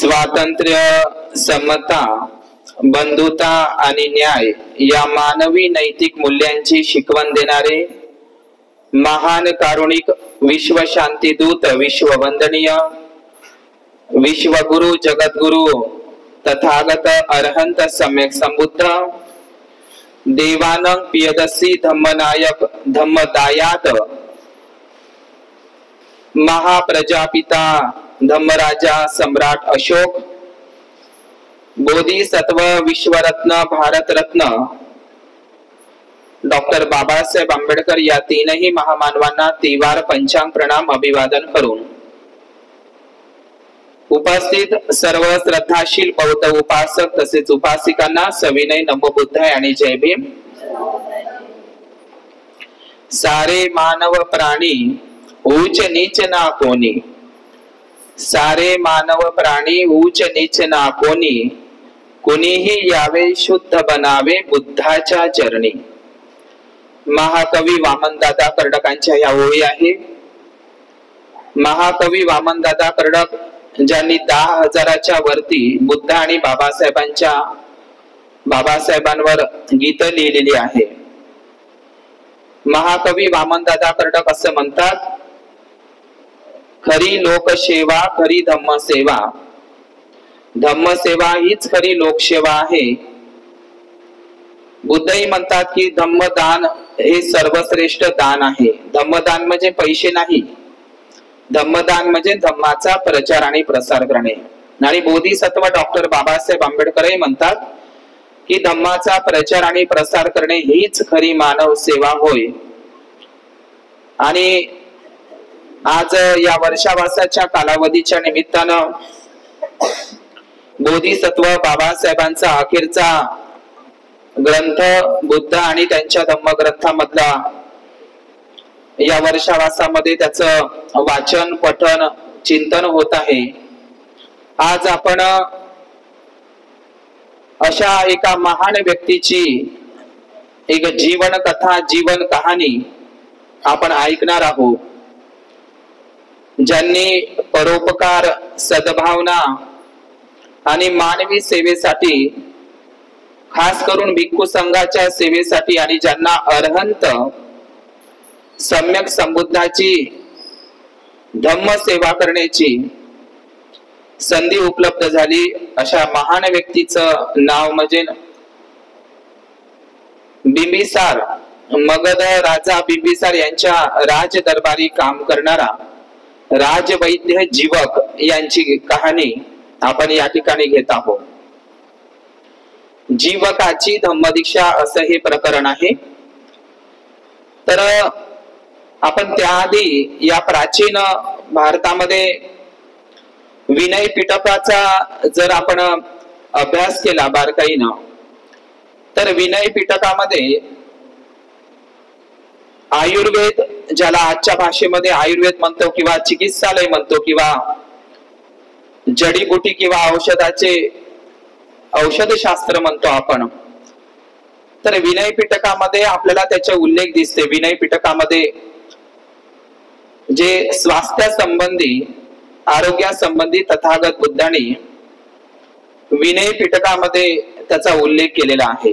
स्वातंत्र्य, समता, बंधुता आणि न्याय या मानवी नैतिक मूल्यांची शिकवण देणारे महान कारुणिक विश्व शांतीदूत, विश्ववंदनीय विश्वगुरु, जगद्गुरु, तथागत अरहंत सम्यक संबुद्ध देवानंद पियदसी धम्मनायक धम्मदायात महाप्रजापिता धम्मराजा सम्राट अशोक, बोधिसत्व विश्वरत्न भारतरत्न डॉक्टर बाबासाहेब आंबेडकर या तीनही महामानवांना तिवार पंचांग प्रणाम अभिवादन करून उपस्थित सर्व श्रद्धाशील बौद्ध उपासक तसेच उपासिकांना सविनय नमो बुद्धाय आणि जय भीम। सारे मानव प्राणी ऊंच नीच ना कोणी, सारे मानव प्राणी ऊंच नीच ना कोणी, कुणीही यावे शुद्ध बनावे बुद्धाच्या चरणी। महाकवी वामनदादा कर्डकांच्या या ओळी आहे। महाकवी वामनदादा कर्डक ज्यांनी 10,000च्या वरती बुद्ध आणि बाबासाहेबांवर गीत लिहिलेली आहे। महाकवी वामनदादा कर्डक असं म्हणतात, खरी लोकसेवा खरी धम्मसेवा, धम्मसेवा हीच खरी लोकसेवा आहे। बुद्धही म्हणतात की धम्मदान हे सर्वश्रेष्ठ दान आहे। धम्मदान म्हणजे पैसे नाही, धम्मदान म्हणजे धम्माचा प्रचार आणि प्रसार करणे। आणि बोधिसत्व डॉक्टर बाबासाहेब आंबेडकरही म्हणतात की धम्माचा प्रचार आणि प्रसार करणे हीच खरी मानव सेवा होय। आणि आज या वर्षावासाच्या कालावधीच्या निमित्तानं बोधिसत्व बाबासाहेबांचा अखेरचा ग्रंथ बुद्ध आणि त्यांच्या धम्मग्रंथामधला या वर्षावासामध्ये त्याचं वाचन, पठन, चिंतन होत आहे। आज आपण अशा एका महान व्यक्तीची एक जीवन कथा, जीवन कहाणी आपण ऐकणार आहोत, ज्यांनी परोपकार, सद्भावना आणि मानवी सेवेसाठी, खास करून भिक्खू संघाच्या सेवेसाठी आणि ज्यांना अरहंत सम्यक संबुद्धाची धम्म सेवा करण्याची संधी उपलब्ध झाली, अशा महान व्यक्तीचं नाव म्हणजे बिंबिसार, मगध राजा बिंबिसार यांच्या राज दरबारी काम करणारा राजवैद्य जीवक यांची कहाणी आपण या ठिकाणी घेत आहोत। जीवकाची धम्मदीक्षा असं हे प्रकरण आहे। तर आपण त्याआधी या प्राचीन भारतामध्ये विनय पिटकाचा जर आपण अभ्यास केला बारकाईनं, तर विनय पिटकामध्ये आयुर्वेद, ज्याला आजच्या भाषेमध्ये आयुर्वेद म्हणतो किंवा चिकित्सालय म्हणतो किंवा जडीबुटी किंवा औषधशास्त्र म्हणतो आपण, तर विनय पिटकामध्ये आपल्याला त्याचे उल्लेख दिसते। विनय पिटकामध्ये जे स्वास्थ्य संबंधी, आरोग्यासंबंधी तथागत बुद्धांनी विनय पिटकामध्ये त्याचा उल्लेख केलेला आहे।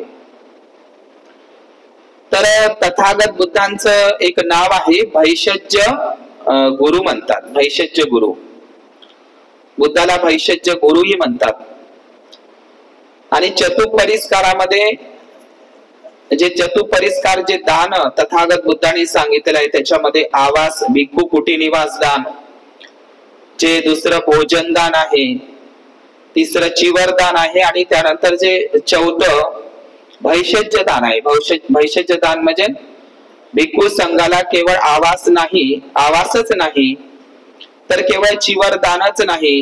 तर तथागत बुद्धांचं एक नाव आहे भैषज्य गुरु म्हणतात। भैषज्य गुरु, बुद्धाला भैषज्य गुरुही म्हणतात। आणि चतुपरिस्कारामध्ये जे चतुपरिस्कार, जे दान तथागत बुद्धांनी सांगितलेलं आहे, त्याच्यामध्ये आवास, भिक्खू कुटी निवास दान, जे दुसरं भोजन दान आहे, तिसरं चिवर दान आहे, आणि त्यानंतर जे चौथं भैषज्य दान आहे। भैषज्य दान म्हणजे भिक्खू संघाला केवळ आवासच नाही, तर केवळ चिवर दानच नाही,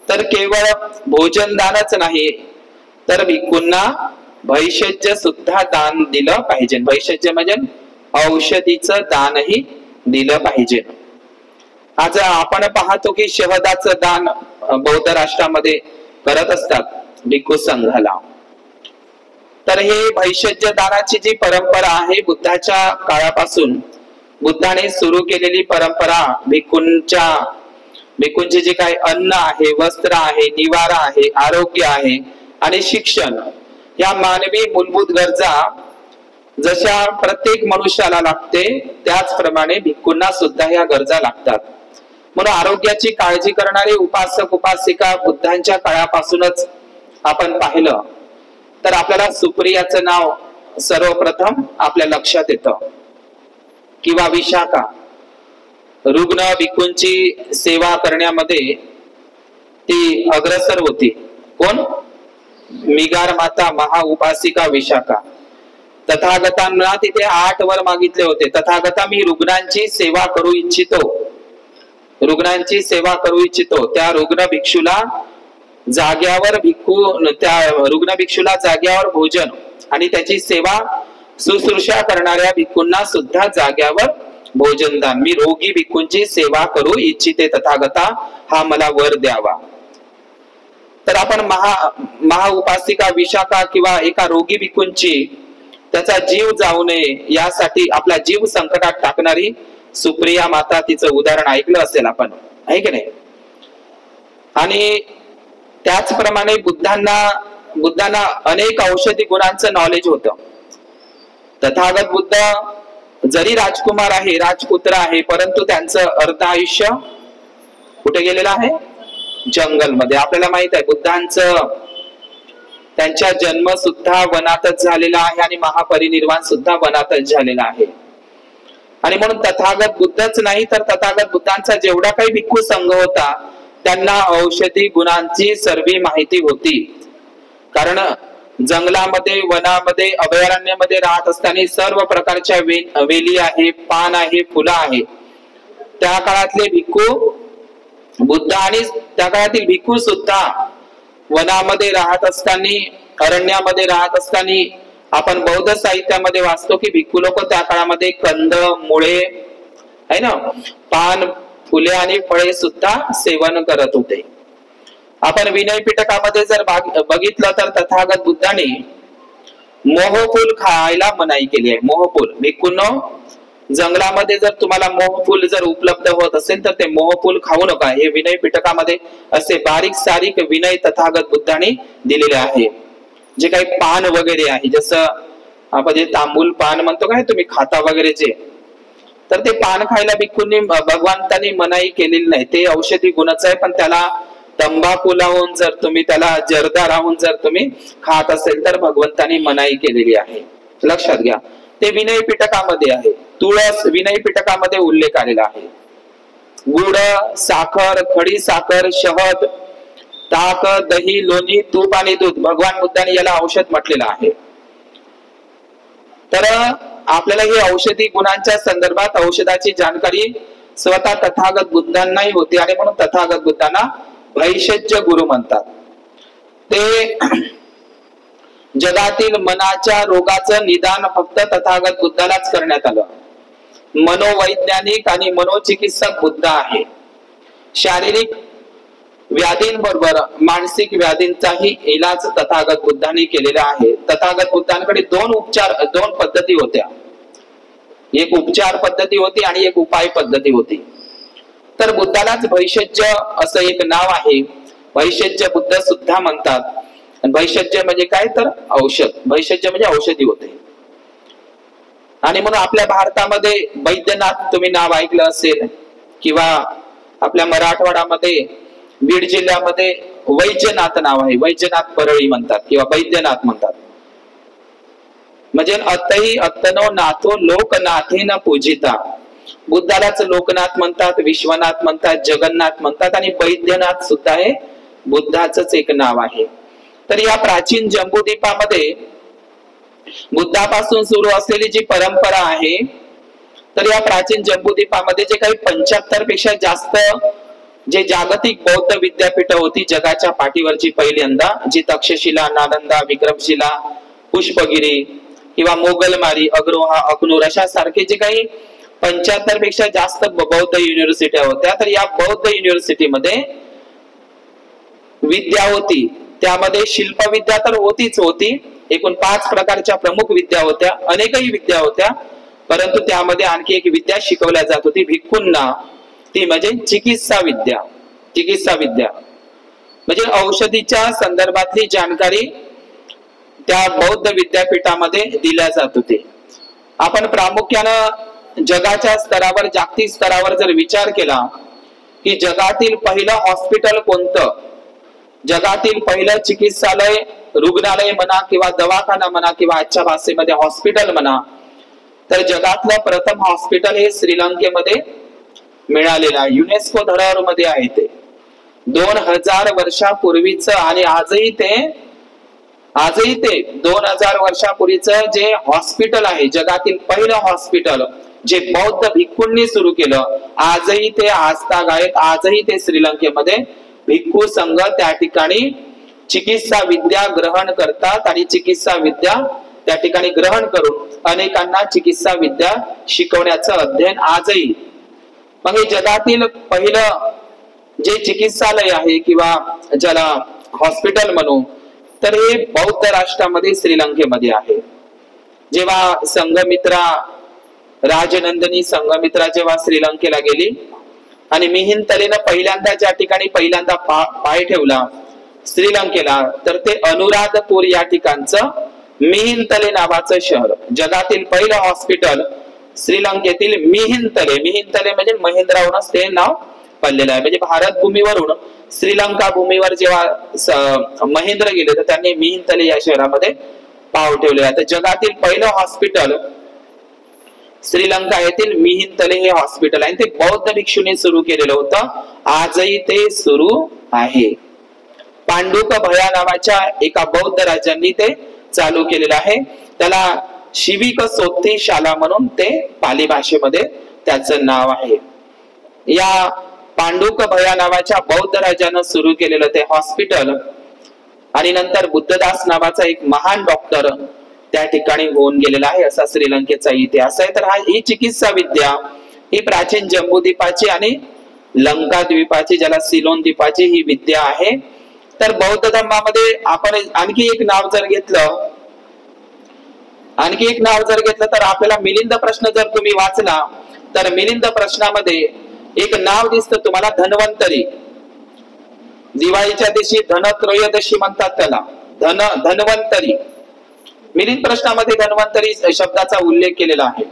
तर केवळ भोजन दानच नाही, तर भिक्खूंना भैषज्य सुद्धा दान दिलं पाहिजे। भैषज्य म्हणजे औषधीचं दानही दिलं पाहिजे। आज आपण पाहतो की शहदाचं दान बौद्ध राष्ट्रामध्ये करत असतात भिक्खू संघाला। तर हे भैषज्य दानाची जी परंपरा आहे, बुद्धाच्या काळापासून बुद्धाने सुरू केलेली परंपरा, भिक्खूंच्या भिक्खूंचे जे काही अन्न आहे, वस्त्र आहे, निवारा आहे, आरोग्य आहे आणि शिक्षण, या मानवी मूलभूत गरजा जशा प्रत्येक मनुष्याला लागते त्याचप्रमाणे भिक्खूंना सुद्धा या गरजा लागतात. म्हणून आरोग्याची काळजी करणारे उपासक उपासिका बुद्धांच्या काळापासूनच आपण पाहिलं तर आपल्याला सुप्रियाचं नाव सर्वप्रथम आपल्या लक्षात येतं. किंवा विशाखा, रुग्ण भिक्खूंची सेवा करण्यामध्ये ती अग्रसर होती. कोण? मिगार माता महा उपासिका विशाखा. तथागतांना तिथे 8 वर मागितले होते. तथागता, मी रुग्णांची सेवा करू इच्छितो, रुग्णांची सेवा करू इच्छितो. त्या रुग्ण भिक्षूला जाग्यावर त्या रुग्ण भिक्षूला जाग्यावर भोजन आणि त्याची सेवा शुश्रूषा करणाऱ्या भिक्खूंना सुद्धा जाग्यावर भोजनदान. मी रोगी भिक्खूंची सेवा करू इच्छिते तथागता, हा मला वर द्यावा. तर आपण महा उपासिका विशाखा किंवा एका रोगी भिक्खूंची त्याचा जीव जाऊ नये यासाठी आपला जीव संकटात टाकणारी सुप्रिया माता, तिचं उदाहरण ऐकलं असेल आपण, आहे की नाही? आणि त्याचप्रमाणे बुद्धांना अनेक औषधी गुणांचं नॉलेज होतं. तथागत बुद्ध जरी राजकुमार आहे, राजपुत्र आहे, परंतु त्यांचं अर्ध आयुष्य कुठे गेलेलं आहे? जंगलमध्ये. आपल्याला माहित आहे बुद्धांचं त्यांचा जन्म सुद्धा वनातच झालेला आहे आणि महापरिनिर्वाण सुद्धा वनातच झालेला आहे. आणि म्हणून तथागत बुद्धच नाही तर तथागत बुद्धांचा जेवढा काही भिक्खू संघ होता त्यांना औषधी गुणांची सर्व माहिती होती. कारण जंगलामध्ये, वनामध्ये, अभयारण्यामध्ये राहत असताना सर्व प्रकारच्या वेली आहे, पान आहे, फुलं आहे. त्या काळातले भिक्खू बुद्ध आणि त्या काळातील भिक्खू सुद्धा वनामध्ये राहत असताना, अरण्यामध्ये राहत असताना आपण बौद्ध साहित्यामध्ये वाचतो की भिक्खू लोक त्या काळामध्ये कंद, मुळे आहे ना, पान, फुले आणि फळे सुद्धा सेवन करत होते. आपण विनय पिटकामध्ये जर बघितलं तर तथागत बुद्धांनी मोहफूल खायला मनाई केली आहे. मोहफूल, भिक्खूंनो, जंगलामध्ये जर तुम्हाला मोहफूल जर उपलब्ध होत असेल तर ते मोहफूल खाऊ नका. हे विनय पिटकामध्ये असे बारीक सारीक विनय तथागत बुद्धांनी दिलेले आहे. जे काही पान वगैरे आहे, जसं आपण जे तांबूल पान म्हणतो काय तुम्ही खाता वगैरे जे, तर ते पान खायला भिक्खूंनी भगवंतांनी मनाई केलेली नाही. ते औषधी गुणाचं आहे, पण त्याला तंबाखू लावून जर तुम्ही, त्याला जर्दा राहून जर तुम्ही खात असेल तर भगवंतांनी मनाई केलेली आहे. लक्षात घ्या. ते विनय पिटकामध्ये आहे. तुळस विनय पिटकामध्ये उल्लेख आलेला आहे. गुड, साखर, खडी साखर, शहद, ताक, दही, लोणी, तूप आणि दूध, भगवान बुद्धांनी याला औषध म्हटलेलं आहे. तर आपल्याला ही औषधी गुणांच्या संदर्भात औषधाची जाणकारी स्वतः तथागत बुद्धांनाही होती आणि म्हणून तथागत बुद्धांना भैषज्य गुरु म्हणतात. ते जगातील मनाच्या रोगाचं निदान फक्त तथागत बुद्धालाच करण्यात आलं. मनोवैज्ञानिक आणि मनोचिकित्सक बुद्ध आहे. शारीरिक व्याधींबरोबर मानसिक व्याधींचाही इलाज तथागत बुद्धांनी केलेला आहे. तथागत बुद्धांकडे दोन पद्धती होत्या. एक उपचार पद्धती होती आणि एक उपाय पद्धती होती. तर बुद्धालाच भैषज्य असं एक नाव आहे. भैषज्य बुद्ध सुद्धा म्हणतात. भैषज्य म्हणजे काय तर औषध. भैषज्य म्हणजे औषधी होते. आणि म्हणून आपल्या भारतामध्ये वैद्यनाथ तुम्ही नाव ऐकलं असेल, किंवा आपल्या मराठवाड्यामध्ये बीड जिल्ह्यामध्ये वैजनाथ नाव आहे. वैजनाथ परळी म्हणतात किंवा वैद्यनाथ म्हणतात. म्हणजे अतही अत्तनो नाथो लोकनाथेन पूजिता. बुद्धालाच लोकनाथ म्हणतात, विश्वनाथ म्हणतात, जगन्नाथ म्हणतात आणि वैद्यनाथ सुद्धा हे बुद्धाचंच एक नाव आहे. तर या प्राचीन जम्बूद्वीपामध्ये बुद्धापासून सुरू असलेली जी परंपरा आहे, तर या प्राचीन जम्बूद्वीपामध्ये जे काही 75 पेक्षा जास्त जे जागतिक बौद्ध विद्यापीठ होती जगाच्या पाठीवरची पहिल्यांदा, जी तक्षशिला, नालंदा, विक्रमशिला, पुष्पगिरी किंवा मोगलमारी, अग्रोहा, अखनूर अशा सारखे जे काही 75 पेक्षा जास्त बौद्ध युनिव्हर्सिटी होत्या. तर या बौद्ध युनिव्हर्सिटीमध्ये विद्या होती. त्यामध्ये शिल्पविद्या तर होतीच होती. एकूण 5 प्रकारच्या प्रमुख विद्या होत्या. अनेकही विद्या होत्या, परंतु त्यामध्ये आणखी एक विद्या शिकवल्या जात होती भिक्खूंना. ती म्हणजे चिकित्सा विद्या. चिकित्सा विद्या म्हणजे औषधीच्या संदर्भातली जानकारी त्या बौद्ध विद्यापीठामध्ये दिल्या जात होते. आपण प्रामुख्यानं जगाच्या स्तरावर, जागतिक स्तरावर जर विचार केला की जगातील पहिलं हॉस्पिटल कोणतं, जगातील पहिलं चिकित्सालय, रुग्णालय म्हणा किंवा दवाखाना म्हणा किंवा आजच्या भाषेमध्ये हॉस्पिटल म्हणा, तर जगातलं प्रथम हॉस्पिटल हे श्रीलंकेमध्ये मिळालेलं आहे. युनेस्को धडावरमध्ये आहे ते 2000 वर्षापूर्वीच. आणि आजही ते 2000 वर्षापूर्वीचं जे हॉस्पिटल आहे, जगातील पहिलं हॉस्पिटल जे बौद्ध भिक्खूंनी सुरू केलं, आजही ते आजतागायत, आजही ते श्रीलंकेमध्ये भिक्खू संघ त्या ठिकाणी चिकित्सा विद्या ग्रहण करतात आणि चिकित्सा विद्या त्या ठिकाणी ग्रहण करून अनेकांना चिकित्सा विद्या शिकवण्याचं अध्ययन आजही. मग हे जगातील पहिलं जे चिकित्सालय आहे किंवा ज्याला हॉस्पिटल म्हणू, तर हे बौद्ध राष्ट्रामध्ये श्रीलंकेमध्ये आहे. जेव्हा संघमित्रा, राजनंदिनी संघमित्रा जेव्हा श्रीलंकेला गेली आणि मिहिंतलेनं पहिल्यांदा पाय ठेवला श्रीलंकेला, तर ते अनुराधपूर या ठिकाणचं मिहिंतले नावाचं शहर, जगातील पहिलं हॉस्पिटल श्रीलंकेतील मिहिंतले म्हणजे महेंद्रावरूनच ते नाव पडलेलं आहे. म्हणजे भारत भूमीवरून श्रीलंका भूमीवर जेव्हा महेंद्र गेले तर त्यांनी मिहिंतले या शहरामध्ये पाव ठेवले. तर जगातील पहिलं हॉस्पिटल श्रीलंका येथील मिहिंतले हे हॉस्पिटल आहे. ते बौद्ध भिक्षूंनी सुरू केलेलं होतं, आजही ते सुरू आहे. पांडुक भया नावाच्या एका बौद्ध राजांनी ते चालू केलेलं आहे. त्याला शिविक सोत्ती शाला म्हणून ते पाली भाषेमध्ये त्याचं नाव आहे. या पांडुक भया नावाच्या बौद्ध राजानं सुरू केलेलं ते हॉस्पिटल आणि नंतर बुद्धदास नावाचा एक महान डॉक्टर त्या ठिकाणी होऊन गेलेला आहे, असा श्रीलंकेचा इतिहास आहे. तर ही चिकित्सा विद्या ही प्राचीन जम्बूद्वीपाची आणि लंका द्वीपाची, ज्याला सिलोन द्वीपाची ही विद्या आहे. तर बौद्ध धर्मामध्ये आपण आणखी एक नाव जर घेतलं तर आपल्याला मिलिंद प्रश्न जर तुम्ही वाचला तर मिलिंद प्रश्नामध्ये एक नाव दिसतं तुम्हाला, धन्वंतरी. दिवाळीच्या दिवशी धनत्रयोदशी म्हणतात त्याला, धन्वंतरी. मिलिंद प्रश्नामध्ये धन्वंतरी शब्दाचा उल्लेख केलेला आहे.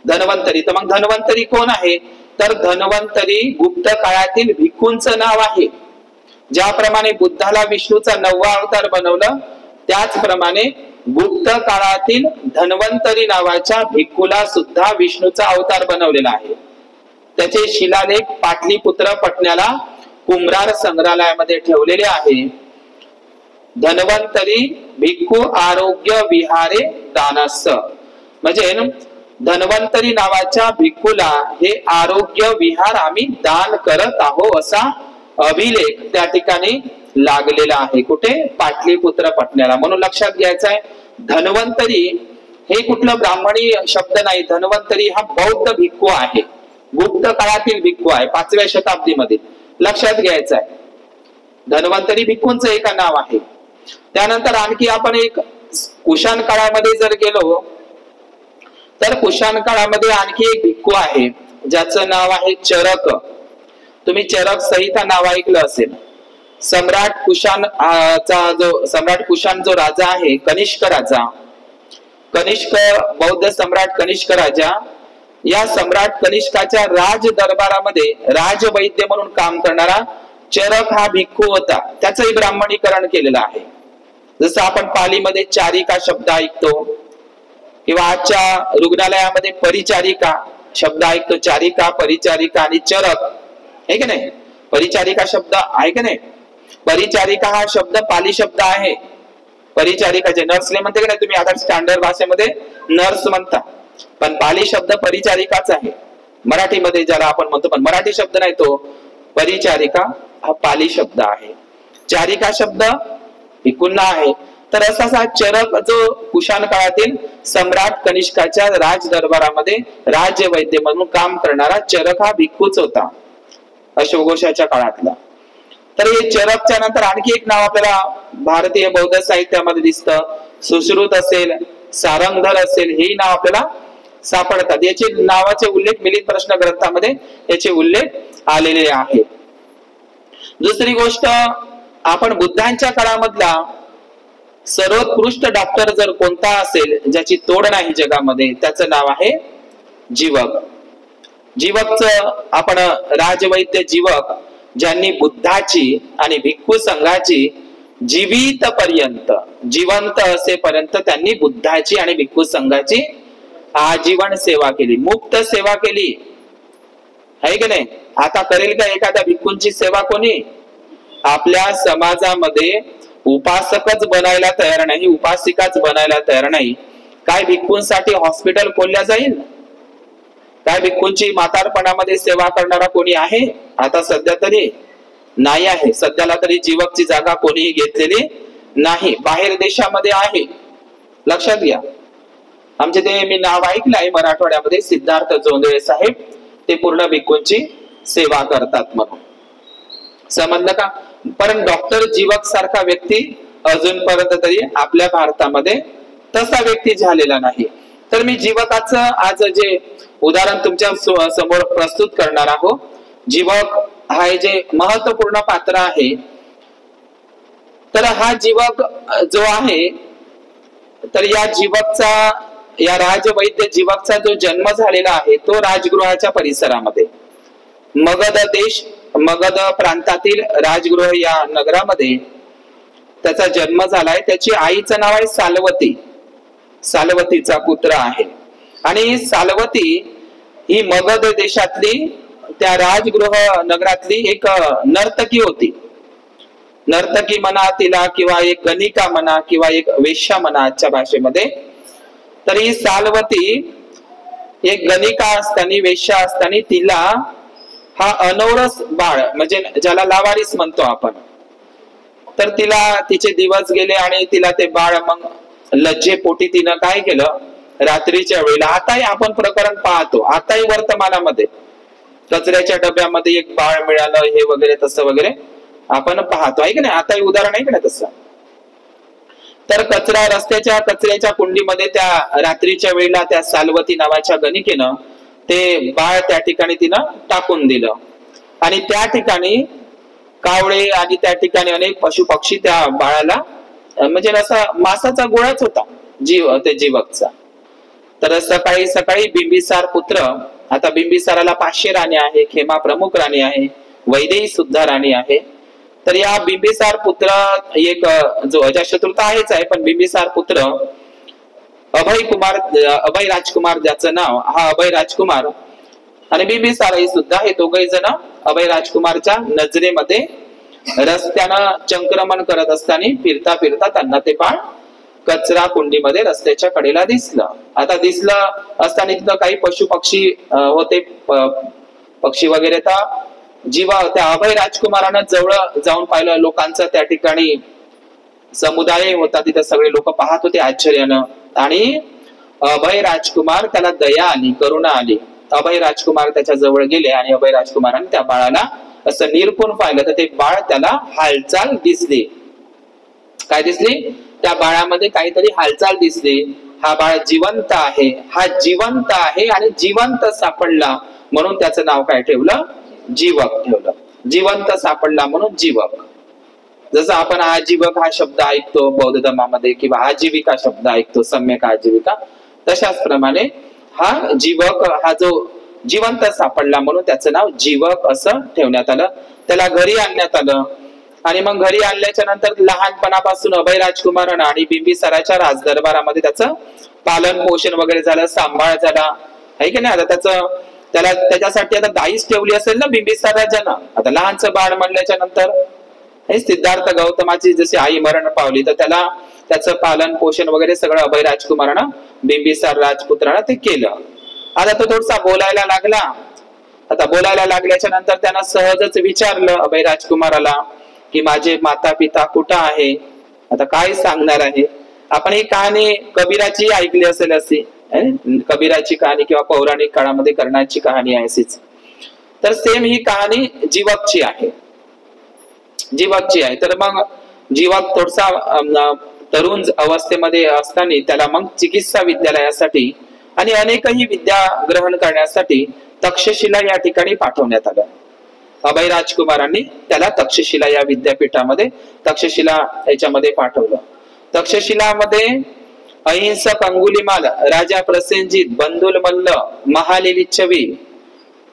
धन्वंतरी, तर मग धन्वंतरी कोण आहे? तर धन्वंतरी गुप्त काळातील भिक्खूंचं नाव आहे. ज्याप्रमाणे बुद्धाला विष्णूचा 9वा अवतार बनवलं, त्याचप्रमाणे गुप्त काळातील धन्वंतरी नावाच्या भिक्खूला सुद्धा विष्णूचा अवतार बनवलेला आहे. त्याचे शिलालेख पाटलीपुत्र पटण्याला कुंभार संग्रहालयामध्ये ठेवलेले आहे. धन्वंतरी भिक्खू आरोग्य विहारे दानस, म्हणजे धन्वंतरी नावाच्या भिक्खूला हे आरोग्य विहार आम्ही दान करत आहोत असा अभिलेख त्या ठिकाणी लागलेला आहे. कुठे? पाटलीपुत्र पटण्याला. म्हणून लक्षात घ्यायचं आहे, धन्वंतरी हे कुठलं ब्राह्मणी शब्द नाही. धन्वंतरी हा बौद्ध भिक्खू आहे, गुप्त काळातील भिक्खू आहे, 5व्या शताब्दीमध्ये. लक्षात घ्यायचं आहे, धन्वंतरी भिक्खूंचं एक नाव आहे. त्यानंतर आणखी आपण एक कुशाण काळामध्ये जर गेलो तर कुशाण काळामध्ये आणखी एक भिक्खू आहे ज्याचं नाव आहे चरक. तुम्ही चरक संहिता नाव ऐकलं असेल. सम्राट कुशाण जो राजा आहे, कनिष्क राजा, कनिष्क बौद्ध सम्राट कनिष्क राजा, या सम्राट कनिष्काच्या राज दरबारामध्ये राजवैद्य म्हणून काम करणारा चरक हा भिक्खू होता. त्याचंही ब्राह्मणीकरण केलेलं आहे. जसं आपण पालीमध्ये चारिका शब्द ऐकतो किंवा आजच्या रुग्णालयामध्ये परिचारिका शब्द ऐकतो. चारिका, परिचारिका आणि चरक आहे की नाही? परिचारिका शब्द आहे की नाही? परिचारिका हा शब्द पाली शब्द आहे. परिचारिका जे नर्सले म्हणते की नाही तुम्ही, आता स्टँडर्ड भाषेमध्ये नर्स म्हणता, पण पाली शब्द परिचारिकाच आहे. मराठीमध्ये ज्याला आपण म्हणतो, पण मराठी शब्द नाही तो. परिचारिका हा पाली शब्द आहे. चारिका शब्द भिक्खूंना आहे. तर असा चरक जो कुशाण काळातील सम्राट कनिष्काच्या राज दरबारामध्ये राजवैद्य म्हणून काम करणारा चरक हा भिक्खूच होता अशोकवंशाच्या काळातला. तर हे चरकच्या नंतर आणखी एक नाव आपल्याला भारतीय बौद्ध साहित्यामध्ये दिसतं. सुश्रुत असेल, सारंगधर असेल, हे नाव आपल्याला सापडतात. याचे नावाचे उल्लेख मिलिंद प्रश्न ग्रंथामध्ये याचे उल्लेख आलेले आहे. दुसरी गोष्ट, आपण बुद्धांच्या काळामधला सर्वोत्कृष्ट डॉक्टर जर कोणता असेल ज्याची तोड नाही जगामध्ये, त्याचं नाव आहे जीवक. जीवकचं आपण राजवैद्य जीवक, ज्यांनी बुद्धाची आणि भिक्खू संघाची जीवित पर्यंत, जिवंत असेपर्यंत त्यांनी बुद्धाची आणि भिक्खू संघाची आजीवन सेवा केली, मुक्त सेवा केली, आहे की नाही. आता करेल का एखाद्या भिक्खूंची सेवा कोणी? आपल्या समाजामध्ये उपासकच बनायला तयार नाही, उपासिकाच बनायला तयार नाही. काय भिक्खूंसाठी हॉस्पिटल खोलल्या जाईल? काय भिक्खूंची म्हातारपणामध्ये सेवा करणारा कोणी आहे? आता सध्या तरी नाही आहे. सध्याला तरी जीवकची जागा कोणीही घेतलेली नाही. बाहेर देशामध्ये आहे, लक्षात घ्या. आमचे ते मी नाव ऐकलं आहे मराठवाड्यामध्ये, सिद्धार्थ जोंधळे साहेब, ते पूर्ण भिक्खूंची सेवा करतात म्हणून. समजलं का? पण डॉक्टर जीवक सारखा व्यक्ती अजूनपर्यंत तरी आपल्या भारतामध्ये तसा व्यक्ती झालेला नाही. तर मी जीवकाचं आज जे उदाहरण तुमच्या समोर प्रस्तुत करणार आहोत. जीवक हा जे महत्वपूर्ण पात्र आहे, तर हा जीवक जो आहे, तर या जीवकचा, या राजवैद्य जीवकचा जो जन्म झालेला आहे तो राजगृहाच्या परिसरामध्ये, मगध देश, मगध प्रांतातील राजगृह या नगरामध्ये त्याचा जन्म झालाय. त्याची आईचं नाव आहे सालवती, सालवतीचा पुत्र आहे. आणि सालवती ही मगध देशातली त्या राजगृह नगरातली एक नर्तकी होती. नर्तकी म्हणा तिला, किंवा एक गणिका म्हणा, किंवा एक वेश्या म्हणा आजच्या भाषेमध्ये. तर ही सालवती एक गणिका असताना, वेश्या असताना, तिला हा अनौरस बाळ, म्हणजे ज्याला लावारिस म्हणतो आपण, तर तिला तिचे दिवस गेले आणि तिला ते बाळ मग लज्जेपोटी तिनं काय केलं, रात्रीच्या वेळेला, आताही आपण प्रकरण पाहतो, आताही वर्तमानामध्ये कचऱ्याच्या डब्यामध्ये एक बाळ मिळालं हे वगैरे तसं वगैरे आपण पाहतो, आहे की नाही. आताही उदाहरण आहे की नाही तसं. तर रस्त्याच्या कचऱ्याच्या कुंडीमध्ये त्या रात्रीच्या वेळेला त्या सालवती नावाच्या गणिकेनं ते बाळ त्या ठिकाणी तिनं टाकून दिलं. आणि त्या ठिकाणी कावळे आणि त्या ठिकाणी अनेक पशु पक्षी त्या बाळाला, म्हणजे असा मासाचा गोळाच होता ते जीवकचा. तर सकाळी सकाळी बिंबिसार पुत्र, आता बिंबिसाराला 500 राणी आहे, खेमा प्रमुख राणी आहे, वैदेही सुद्धा राणी आहे. तर या बिंबिसार पुत्र एक जो अजातशत्रू आहेच आहे, पण बिंबिसार पुत्र अभय राजकुमार ज्याचं नाव, हा अभय राजकुमार आणि बिंबिसाराही सुद्धा, हे दोघही जण अभय राजकुमारच्या नजरेमध्ये रस्त्यानं चंक्रमण करत असताना फिरता फिरता त्यांना ते बाळ कचरा कुंडीमध्ये रस्त्याच्या कडेला दिसलं. आता दिसलं असताना तिथं काही पशु पक्षी होते, पक्षी वगैरे. तर त्या अभय राजकुमारानं जवळ जाऊन पाहिलं. लोकांचा त्या ठिकाणी समुदाय होता, तिथे सगळे लोक पाहत होते आश्चर्यानं. आणि अभय राजकुमार, त्याला दया आली, करुणा आली. अभय राजकुमार त्याच्या जवळ गेले आणि अभय राजकुमाराने त्या बाळाला असं निरखून पाहिलं, तर ते बाळ, त्याला हालचाल दिसली. काय दिसली? त्या बाळामध्ये काहीतरी हालचाल दिसली. हा बाळ जिवंत आहे, हा जिवंत आहे आणि जिवंत सापडला म्हणून त्याचं नाव काय ठेवलं? जीवक ठेवलं. जिवंत सापडला म्हणून जीवक. जसं आपण आजीवक हा शब्द ऐकतो बौद्ध धर्मामध्ये, किंवा आजीविका शब्द ऐकतो, सम्यक आजीविका, तशाच प्रमाणे हा जीवक, हा जो जिवंत सापडला म्हणून त्याचं नाव जीवक असं ठेवण्यात आलं. त्याला घरी आणण्यात आलं. आणि मग घरी आणल्याच्या नंतर लहानपणापासून अभय राजकुमारानं आणि बिंबिसाराच्या राजदरबारामध्ये त्याचं पालन पोषण वगैरे झालं, सांभाळ झाला, आहे की नाही. आता त्याच्यासाठी आता दाईच ठेवली असेल ना बिंबिसार राजानं. आता लहानचं बाळ म्हणल्याच्या नंतर सिद्धार्थ गौतमाची जशी आई मरण पावली, तर त्याचं पालन पोषण वगैरे सगळं अभय राजकुमारानं, बिंबिसार राजपुत्रानं ते केलं. आता तो थोडासा बोलायला लागला. आता बोलायला लागल्याच्या नंतर त्यानं सहजच विचारलं अभय राजकुमाराला की माझे माता पिता कुठं आहे. आता काय सांगणार आहे. आपण ही कहाणी कबीराची ऐकली असेल, अशी कबीराची कहाणी किंवा पौराणिक काळामध्ये कर्णाची कहाणी आहे अशीच. तर सेम ही कहाणी जीवकची आहे, जीवकची आहे. तर मग जीवक थोडासा तरुण अवस्थेमध्ये असताना त्याला मग चिकित्सा विद्यालयासाठी आणि अनेकही विद्या ग्रहण करण्यासाठी तक्षशिला या ठिकाणी पाठवण्यात आलं. अभय राजकुमारांनी त्याला तक्षशिला या विद्यापीठामध्ये तक्षशिला याच्यामध्ये पाठवलं. तक्षशिलामध्ये अहिंसक अंगुलिमाल, राजा प्रसेनजीत, बंधुल मल्ल, महालिच्छवी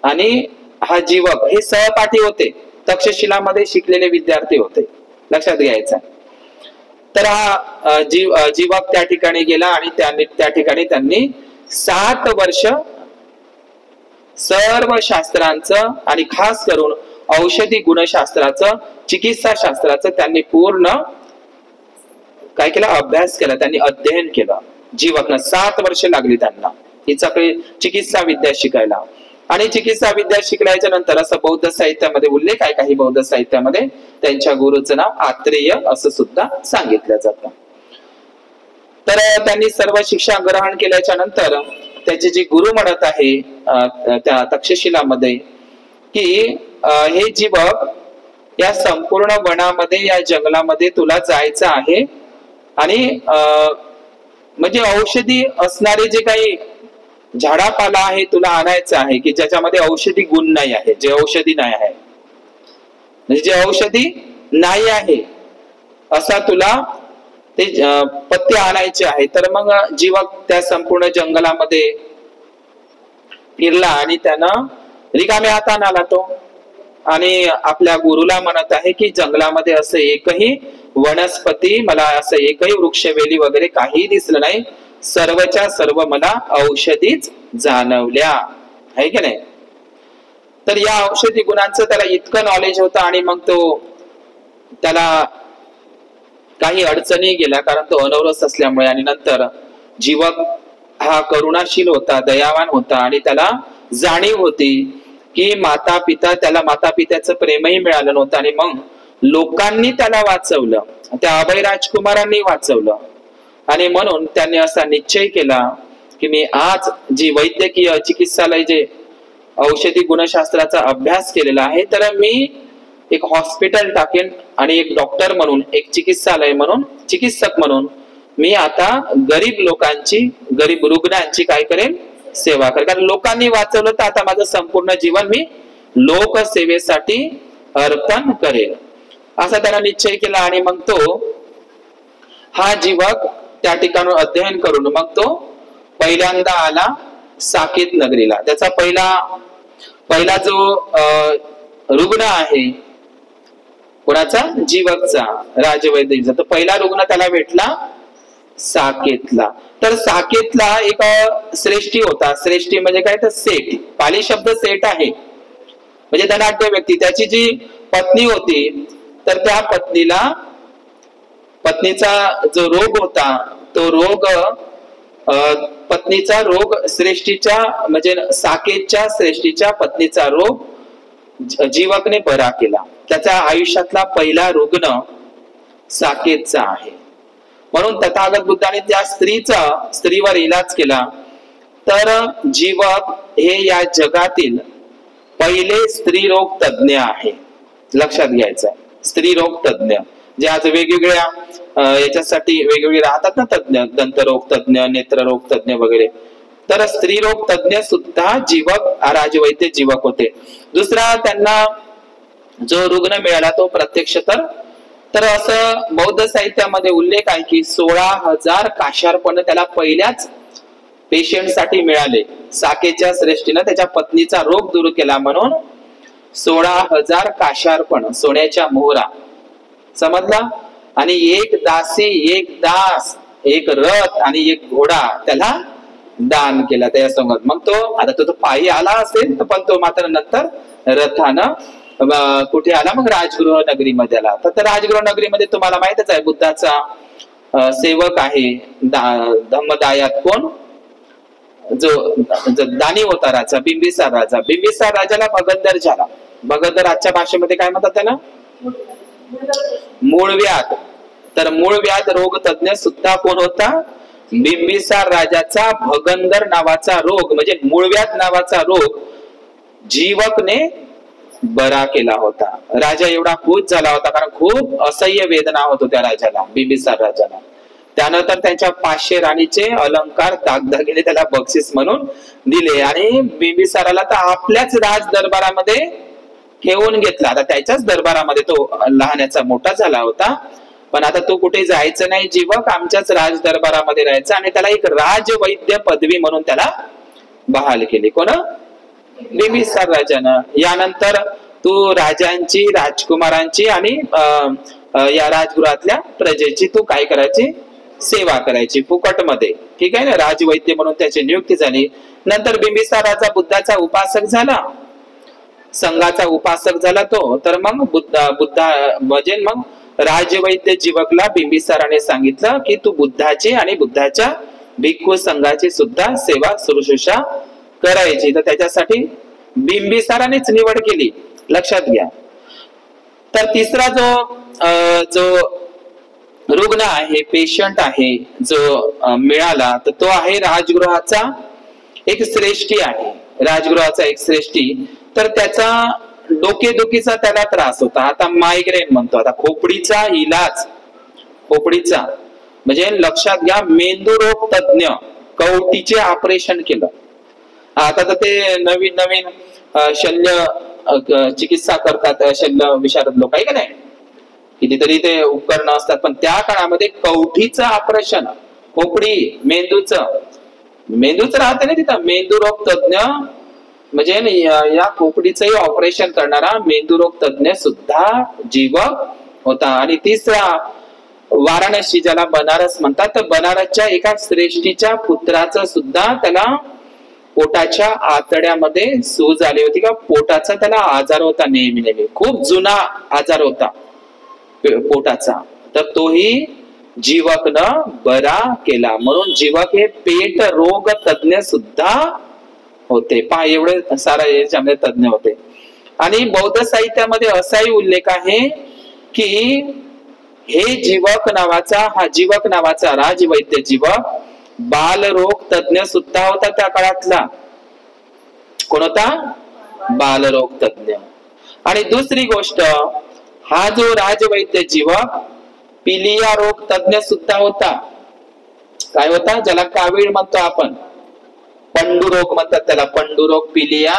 आणि हा जीवक हे सहपाठी होते. तक्षशिलामध्ये शिकलेले विद्यार्थी होते, लक्षात घ्यायचं. तर हा जीवक त्या ठिकाणी गेला आणि त्या ठिकाणी त्यांनी 7 वर्ष सर्व शास्त्रांचं आणि खास करून औषधी गुणशास्त्राचं, चिकित्सा शास्त्राचं त्यांनी पूर्ण काय केलं, अभ्यास केला, त्यांनी अध्ययन केलं. जीवकनं 7 वर्ष लागली त्यांना ही सगळी चिकित्सा विद्या शिकायला. आणि चिकित्सा विद्या शिकल्याच्या नंतर असं बौद्ध साहित्यामध्ये उल्लेख आहे, काही बौद्ध साहित्यामध्ये त्यांच्या गुरुचं नाव आत्रेय असं सुद्धा सांगितलं जातं. तर त्यांनी सर्व शिक्षा ग्रहण केल्याच्या नंतर त्याचे जे गुरु म्हणत आहे त्या तक्षशिलामध्ये की हे जीवक, या संपूर्ण वनामध्ये, या जंगलामध्ये तुला जायचं आहे आणि म्हणजे औषधी असणारे जे काही झाडापाला आहे तुला आणायचं आहे की ज्याच्यामध्ये औषधी गुण नाही आहे, जे औषधी नाही आहे, म्हणजे जे औषधी नाही आहे असा तुला ते पत्ते आणायचे आहे. तर मग जीवक त्या संपूर्ण जंगलामध्ये फिरला आणि त्यानं रिकाम्या हाताने आला तो आणि आपल्या गुरुला म्हणत आहे की जंगलामध्ये असं एकही वनस्पती, मला असं एकही वृक्षवेली वगैरे काही दिसलं नाही, सर्वच्या सर्व मला औषधीच जाणवल्या, आहे की नाही. तर या औषधी गुणांचं त्याला इतकं नॉलेज होतं आणि मग तो त्याला काही अडचणी गेल्या कारण तो अनवरस असल्यामुळे. आणि नंतर जीवक हा करुणाशील होता, दयावान होता आणि त्याला जाणीव होती की माता पिता, त्याला माता पित्याचं प्रेमही मिळालं नव्हतं आणि मग लोकांनी त्याला वाचवलं, त्या अभय राजकुमारांनी वाचवलं. आणि म्हणून त्यांनी असा निश्चय केला की मी आज जी वैद्यकीय चिकित्सालय, जे औषधी गुणशास्त्राचा अभ्यास केलेला आहे, तर मी एक हॉस्पिटल टाकेन आणि एक डॉक्टर म्हणून, एक चिकित्सालय म्हणून, चिकित्सक म्हणून मी आता गरीब लोकांची, गरीब रुग्णांची काय करेन, सेवा करेन. कारण लोकांनी वाचवलं तर आता माझं संपूर्ण जीवन मी लोकसेवेसाठी अर्पण करेन, असा त्याला निश्चय केला. आणि मग तो हा जीवक त्या ठिकाणी अध्ययन करून मग तो पहिल्यांदा आला साकेत नगरीला. त्याचा पहिला जो रुग्ण आहे कोणाचा, जीवकचा, राजवैद्यचा, तर पहिला रुग्ण त्याला भेटला साकेतला. तर साकेतला एक श्रेष्ठी होता. श्रेष्ठी म्हणजे काय, तर सेठ, पाली शब्द सेठ आहे म्हणजे धनाढ्य व्यक्ती. त्याची जी पत्नी होती तर त्या पत्नीचा जो रोग होता तो रोग, पत्नीचा रोग श्रेष्ठीच्या म्हणजे साकेतच्या श्रेष्ठीच्या पत्नीचा रोग जीवकने बरा केला. त्याच्या आयुष्यातला पहिला रुग्ण साकेतचा आहे. म्हणून तथागत बुद्धाने त्या स्त्रीवर इलाज केला. तर जीवक हे या जगातील पहिले स्त्रीरोग तज्ञ आहे, लक्षात घ्यायचं. स्त्रीरोग तज्ञ जे आज वेगवेगळ्या याच्यासाठी वेगवेगळे राहतात ना तज्ञ, दंतरोग तज्ञ, नेत्ररोग तज्ञ वगैरे. तर स्त्रीरोग तज्ञ सुद्धा जीवक, राजवैद्य जीवक होते. दुसरा त्यांना जो रुग्ण मिळाला तो प्रत्यक्ष तर असं बौद्ध साहित्यामध्ये उल्लेख आहे की 16,000 काशार्पण त्याला पहिल्याच पेशंटसाठी मिळाले. साकेच्या श्रेष्ठीनं त्याच्या पत्नीचा रोग दूर केला म्हणून 16,000 काशार्पण, सोन्याच्या मोहरा, समजला. आणि एक दासी, एक दास, एक रथ आणि एक घोडा त्याला दान केला त्या संगत. मग तो पायी आला असेल पण तो मात्र नंतर रथानं कुठे आला, मग राजगृह नगरीमध्ये आला. तर राजगृह नगरीमध्ये तुम्हाला माहितच आहे बुद्धाचा सेवक आहे धम्मदायात, कोण, जो दानी होता राजा, बिंबिसार राजा. बिंबिसार राजाला भगंदर झाला. भगंदर आजच्या भाषेमध्ये काय म्हणतात त्याला, मूळव्याध. तर मूळव्याध रोग तज्ञ सुद्धा कोण होता, बिंबिसार राजाचा भगंदर नावाचा रोग म्हणजे मूळव्याध नावाचा रोग जीवकने बरा केला होता. राजा एवढा खुश झाला होता कारण खूप असह्य वेदना होत होत्या राजाला, बिंबिसार राजाला. त्यानंतर त्यांच्या 500 राणीचे अलंकार, दागदागिने त्याला बक्षीस म्हणून दिले आणि बिंबिसाराला तर आपल्याच राज दरबारामध्ये ठेवून घेतला. आता त्याच्याच दरबारामध्ये तो लहानाचा मोठा झाला होता, पण आता तो कुठे जायचं नाही जीवक, आमच्याच राज दरबारामध्ये राहायचा. आणि त्याला एक राजवैद्य पदवी म्हणून त्याला बहाल केली. कोण? बिंबिसार राजानं. यानंतर तू राजांची, राजकुमारांची आणि या राजगृहातल्या प्रजेची तू काय करायची? सेवा करायची फुकटमध्ये. ठीक आहे ना. राजवैद्य म्हणून त्याची नियुक्ती झाली. नंतर बिंबिसार राजा बुद्धाचा उपासक झाला, संघाचा उपासक झाला तो. तर मग बुद्धा म्हणजे मग राजवैद्य जीवकला बिंबिसाराने सांगितलं की तू बुद्धाची आणि बुद्धाच्या भिक्खू संघाची सुद्धा सेवा शुश्रूषा करायची. तर त्याच्यासाठी बिंबिसारानेच निवड केली, लक्षात घ्या. तर तिसरा जो रुग्ण आहे, पेशंट आहे, जो मिळाला, तर तो आहे राजगृहाचा एक श्रेष्ठी आहे. राजगृहाचा एक श्रेष्ठी. तर त्याचा डोकेदुखीचा त्याला त्रास होता. आता मायग्रेन म्हणतो. आता खोपडीचा इलाज, खोपडीचा म्हणजे लक्षात घ्या, मेंदूरोग तज्ञ कवटीचे ऑपरेशन केलं. आता तर ते नवीन नवीन शल्य चिकित्सा करतात, शल्य विशारद लोक आहे का नाही, कितीतरी ते उपकरणं असतात. पण त्या काळामध्ये कवठीचं ऑपरेशन, खोपडी मेंदूच राहते ना तिथं, मेंदूरोग तज्ञ म्हणजे या खोपडीचंही ऑपरेशन करणारा मेंदूरोग तज्ञ सुद्धा जीवक होता. आणि तिसरा वाराणसी, ज्याला बनारस म्हणतात, तर बनारसच्या एका श्रेष्ठीच्या पुत्राचं सुद्धा त्याला पोटाच्या आतड्यामध्ये सूज आली होती, का पोटाचा त्याला आजार होता, नेहमी खूप जुना आजार होता पोटाचा. तर तोही जीवकनं बरा केला. म्हणून जीवक हे पेट रोग तज्ञ सुद्धा होते. पहा एवढे सारा याच्यामध्ये तज्ञ होते. आणि बौद्ध साहित्यामध्ये असाही उल्लेख आहे की हे हा जीवक नावाचा राजवैद्य जीवक बालरोग तज्ञ सुद्धा होता त्या काळातला. कोण होता? बालरोग तज्ञ. आणि दुसरी गोष्ट, हा जो राजवैद्य जीवक पिलिया रोग तज्ञ सुद्धा होता. काय होता? ज्याला कावीळ म्हणतो आपण, पंडुरोग म्हणतात त्याला, पंडुरोग, पिलिया,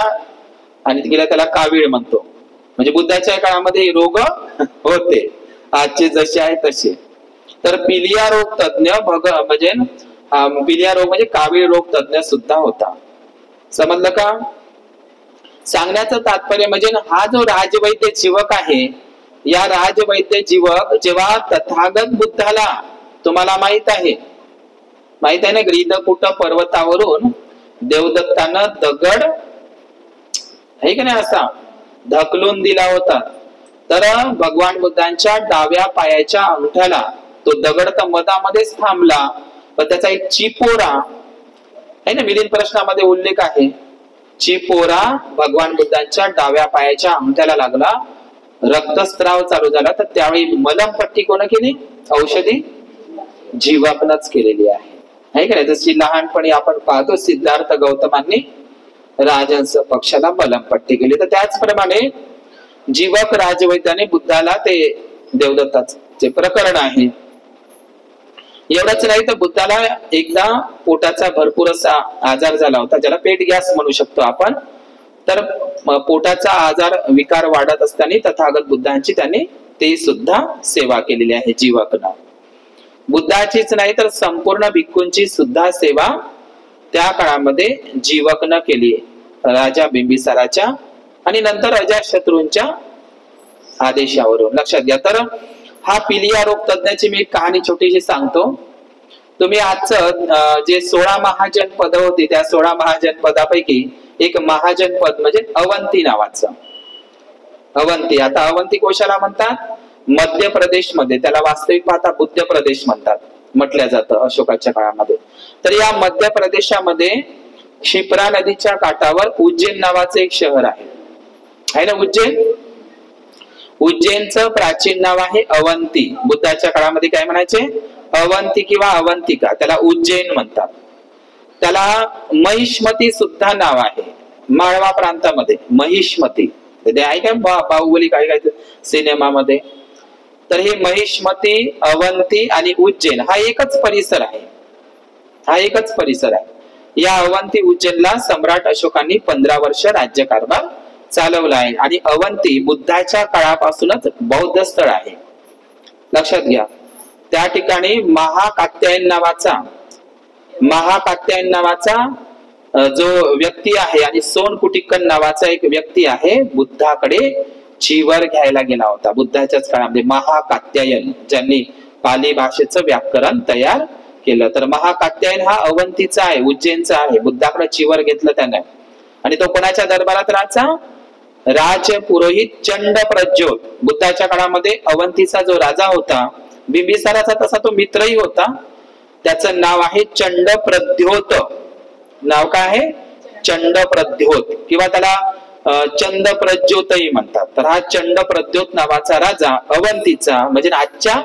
आणि तिला त्याला कावीळ म्हणतो. म्हणजे बुद्धाच्या काळामध्ये रोग होते, आजचे जसे आहे तसे. तर पिलिया रोग तज्ञ म्हणजे पिलिया रोग म्हणजे कावीळ रोग तज्ञ सुद्धा होता. समजलं का? सांगण्याचं तात्पर्य म्हणजे हा जो राजवैद्य जीवक आहे, या राजवैद्य जीवक जेव्हा तथागत बुद्धाला, तुम्हाला माहित आहे ना, ग्रीदकूट पर्वतावरून देवदत्तानं दगड आहे का नाही असा ढकलून दिला होता. तर भगवान बुद्धांच्या डाव्या पायाच्या अंगठ्याला तो दगड तर मधामध्येच थांबला, पण त्याचा एक चिपोरा आहे ना, मिलिंद प्रश्नामध्ये उल्लेख आहे, चिपोरा भगवान बुद्धांच्या डाव्या पायाच्या अंगठ्याला लागला, रक्तस्राव चालू झाला. तर त्यावेळी मलमपट्टी कोण केली? औषधी जीवकनच केलेली आहे का नाही. जशी लहानपणी आपण पाहतो सिद्धार्थ गौतमांनी राजहंस पक्षाला मलमपट्टी केली, तर त्याचप्रमाणे जीवक राजवैद्याने बुद्धाला, ते देवदत्ताचे प्रकरण आहे. एवढंच नाही तर बुद्धाला एकदा पोटाचा भरपूर असा आजार झाला होता, ज्याला पेट गॅस म्हणू शकतो आपण. तर पोटाचा आजार, विकार वाढत असताना तथागत बुद्धांची त्यांनी ते सुद्धा सेवा केलेली आहे जीवकनं. बुद्धाचीच नाही तर संपूर्ण भिक्खूंची सुद्धा सेवा त्या काळामध्ये जीवकनं केली, राजा बिंबिसाराच्या आणि नंतर अजातशत्रूंच्या आदेशावरून. लक्षात घ्या. तर हा पिलिया रोग तज्ञाची मी एक कहाणी छोटीशी सांगतो. तुम्ही आजचं जे 16 महाजनपद होती, त्या 16 महाजनपदापैकी एक महाजनपद म्हणजे अवंती नावाचं. अवंती, आता अवंती कोशाला म्हणतात? मध्य प्रदेश मध्ये. त्याला वास्तविक पाहता बुद्ध प्रदेश म्हणतात, म्हटलं जातं अशोकाच्या काळामध्ये. तर या मध्य प्रदेशामध्ये क्षिप्रा नदीच्या काठावर उज्जैन नावाचं एक शहर आहे ना, उज्जैन. उज्जैनचं प्राचीन नाव आहे अवंती. बुद्धाच्या काळामध्ये काय म्हणायचे? अवंती किंवा अवंतिका, त्याला उज्जैन म्हणतात. त्याला महिष्मती सुद्धा नाव आहे माळवा प्रांतामध्ये. महिष्मती ते आहे काय बाहुबली काय सिनेमामध्ये. तर हे महिष्मती, अवंती आणि उज्जैन हा एकच परिसर आहे. या अवंती उज्जैनला सम्राट अशोकांनी 15 वर्ष राज्यकारभार चालवला आहे. आणि अवंती बुद्धाच्या काळापासूनच बौद्ध स्थळ आहे, लक्षात घ्या. त्या ठिकाणी महाकात्यायन नावाचा जो व्यक्ती आहे आणि सोनकुटिक्कन नावाचा एक व्यक्ती आहे, बुद्धाकडे चीवर घ्यायला गेला होता बुद्धाच्याच काळामध्ये. महाकात्यायन ज्यांनी पाली भाषेचं व्याकरण तयार केलं. तर महाकात्यायन हा अवंतीचा आहे, उज्जैनचा आहे. बुद्धाकडे चीवर घेतलं त्याने. आणि तो कोणाच्या दरबारात राहायचा? राजपुरोहित चंड प्रज्योत. बुद्धाच्या काळामध्ये अवंतीचा जो राजा होता, बिंबिसाराचा तसा तो मित्रही होता, त्याचं नाव आहे चंड प्रद्योत. नाव काय आहे? चंड प्रद्योत, किंवा त्याला चंद प्रज्योतही म्हणतात. तर हा चंड प्रद्योत नावाचा राजा अवंतीचा म्हणजे आजच्या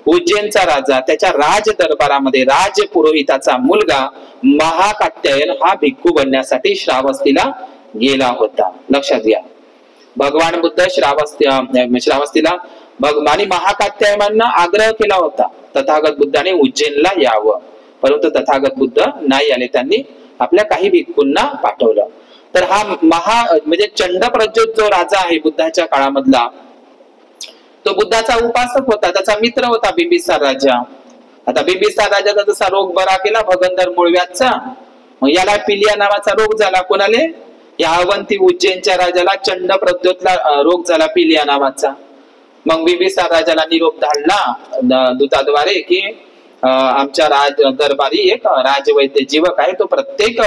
उज्जैनचा राजा, त्याच्या राज दरबारामध्ये राजपुरोहिताचा मुलगा महाकात्यायन हा भिक्खू बनण्यासाठी श्रावस्तीला गेला होता, लक्षात घ्या. भगवान बुद्ध श्रावस्तीला आणि महाकात्यायनांना आग्रह केला होता तथागत बुद्धाने उज्जैनला यावं, परंतु तथागत बुद्ध नाही आले. त्यांनी आपल्या काही भिक्खूंना पाठवलं. तर हा म्हणजे चंड प्रज्योत जो राजा आहे बुद्धाच्या काळामधला, तो बुद्धाचा उपासक होता, त्याचा मित्र होता बिंबिसार राजा. आता बिंबिसार राजाचा जसा रोग बरा केला भगंदर मूळव्याधचा, मग याला पिलिया नावाचा रोग झाला. कोणाले? या अवंती उज्जैनच्या राजाला चंड प्रद्योतला रोग झाला पिलिया नावाचा. मग बिंबिसार राजाला निरोप धाडला दूताद्वारे की आमच्या राज दरबारी एक राजवैद्य जीवक आहे, तो प्रत्येक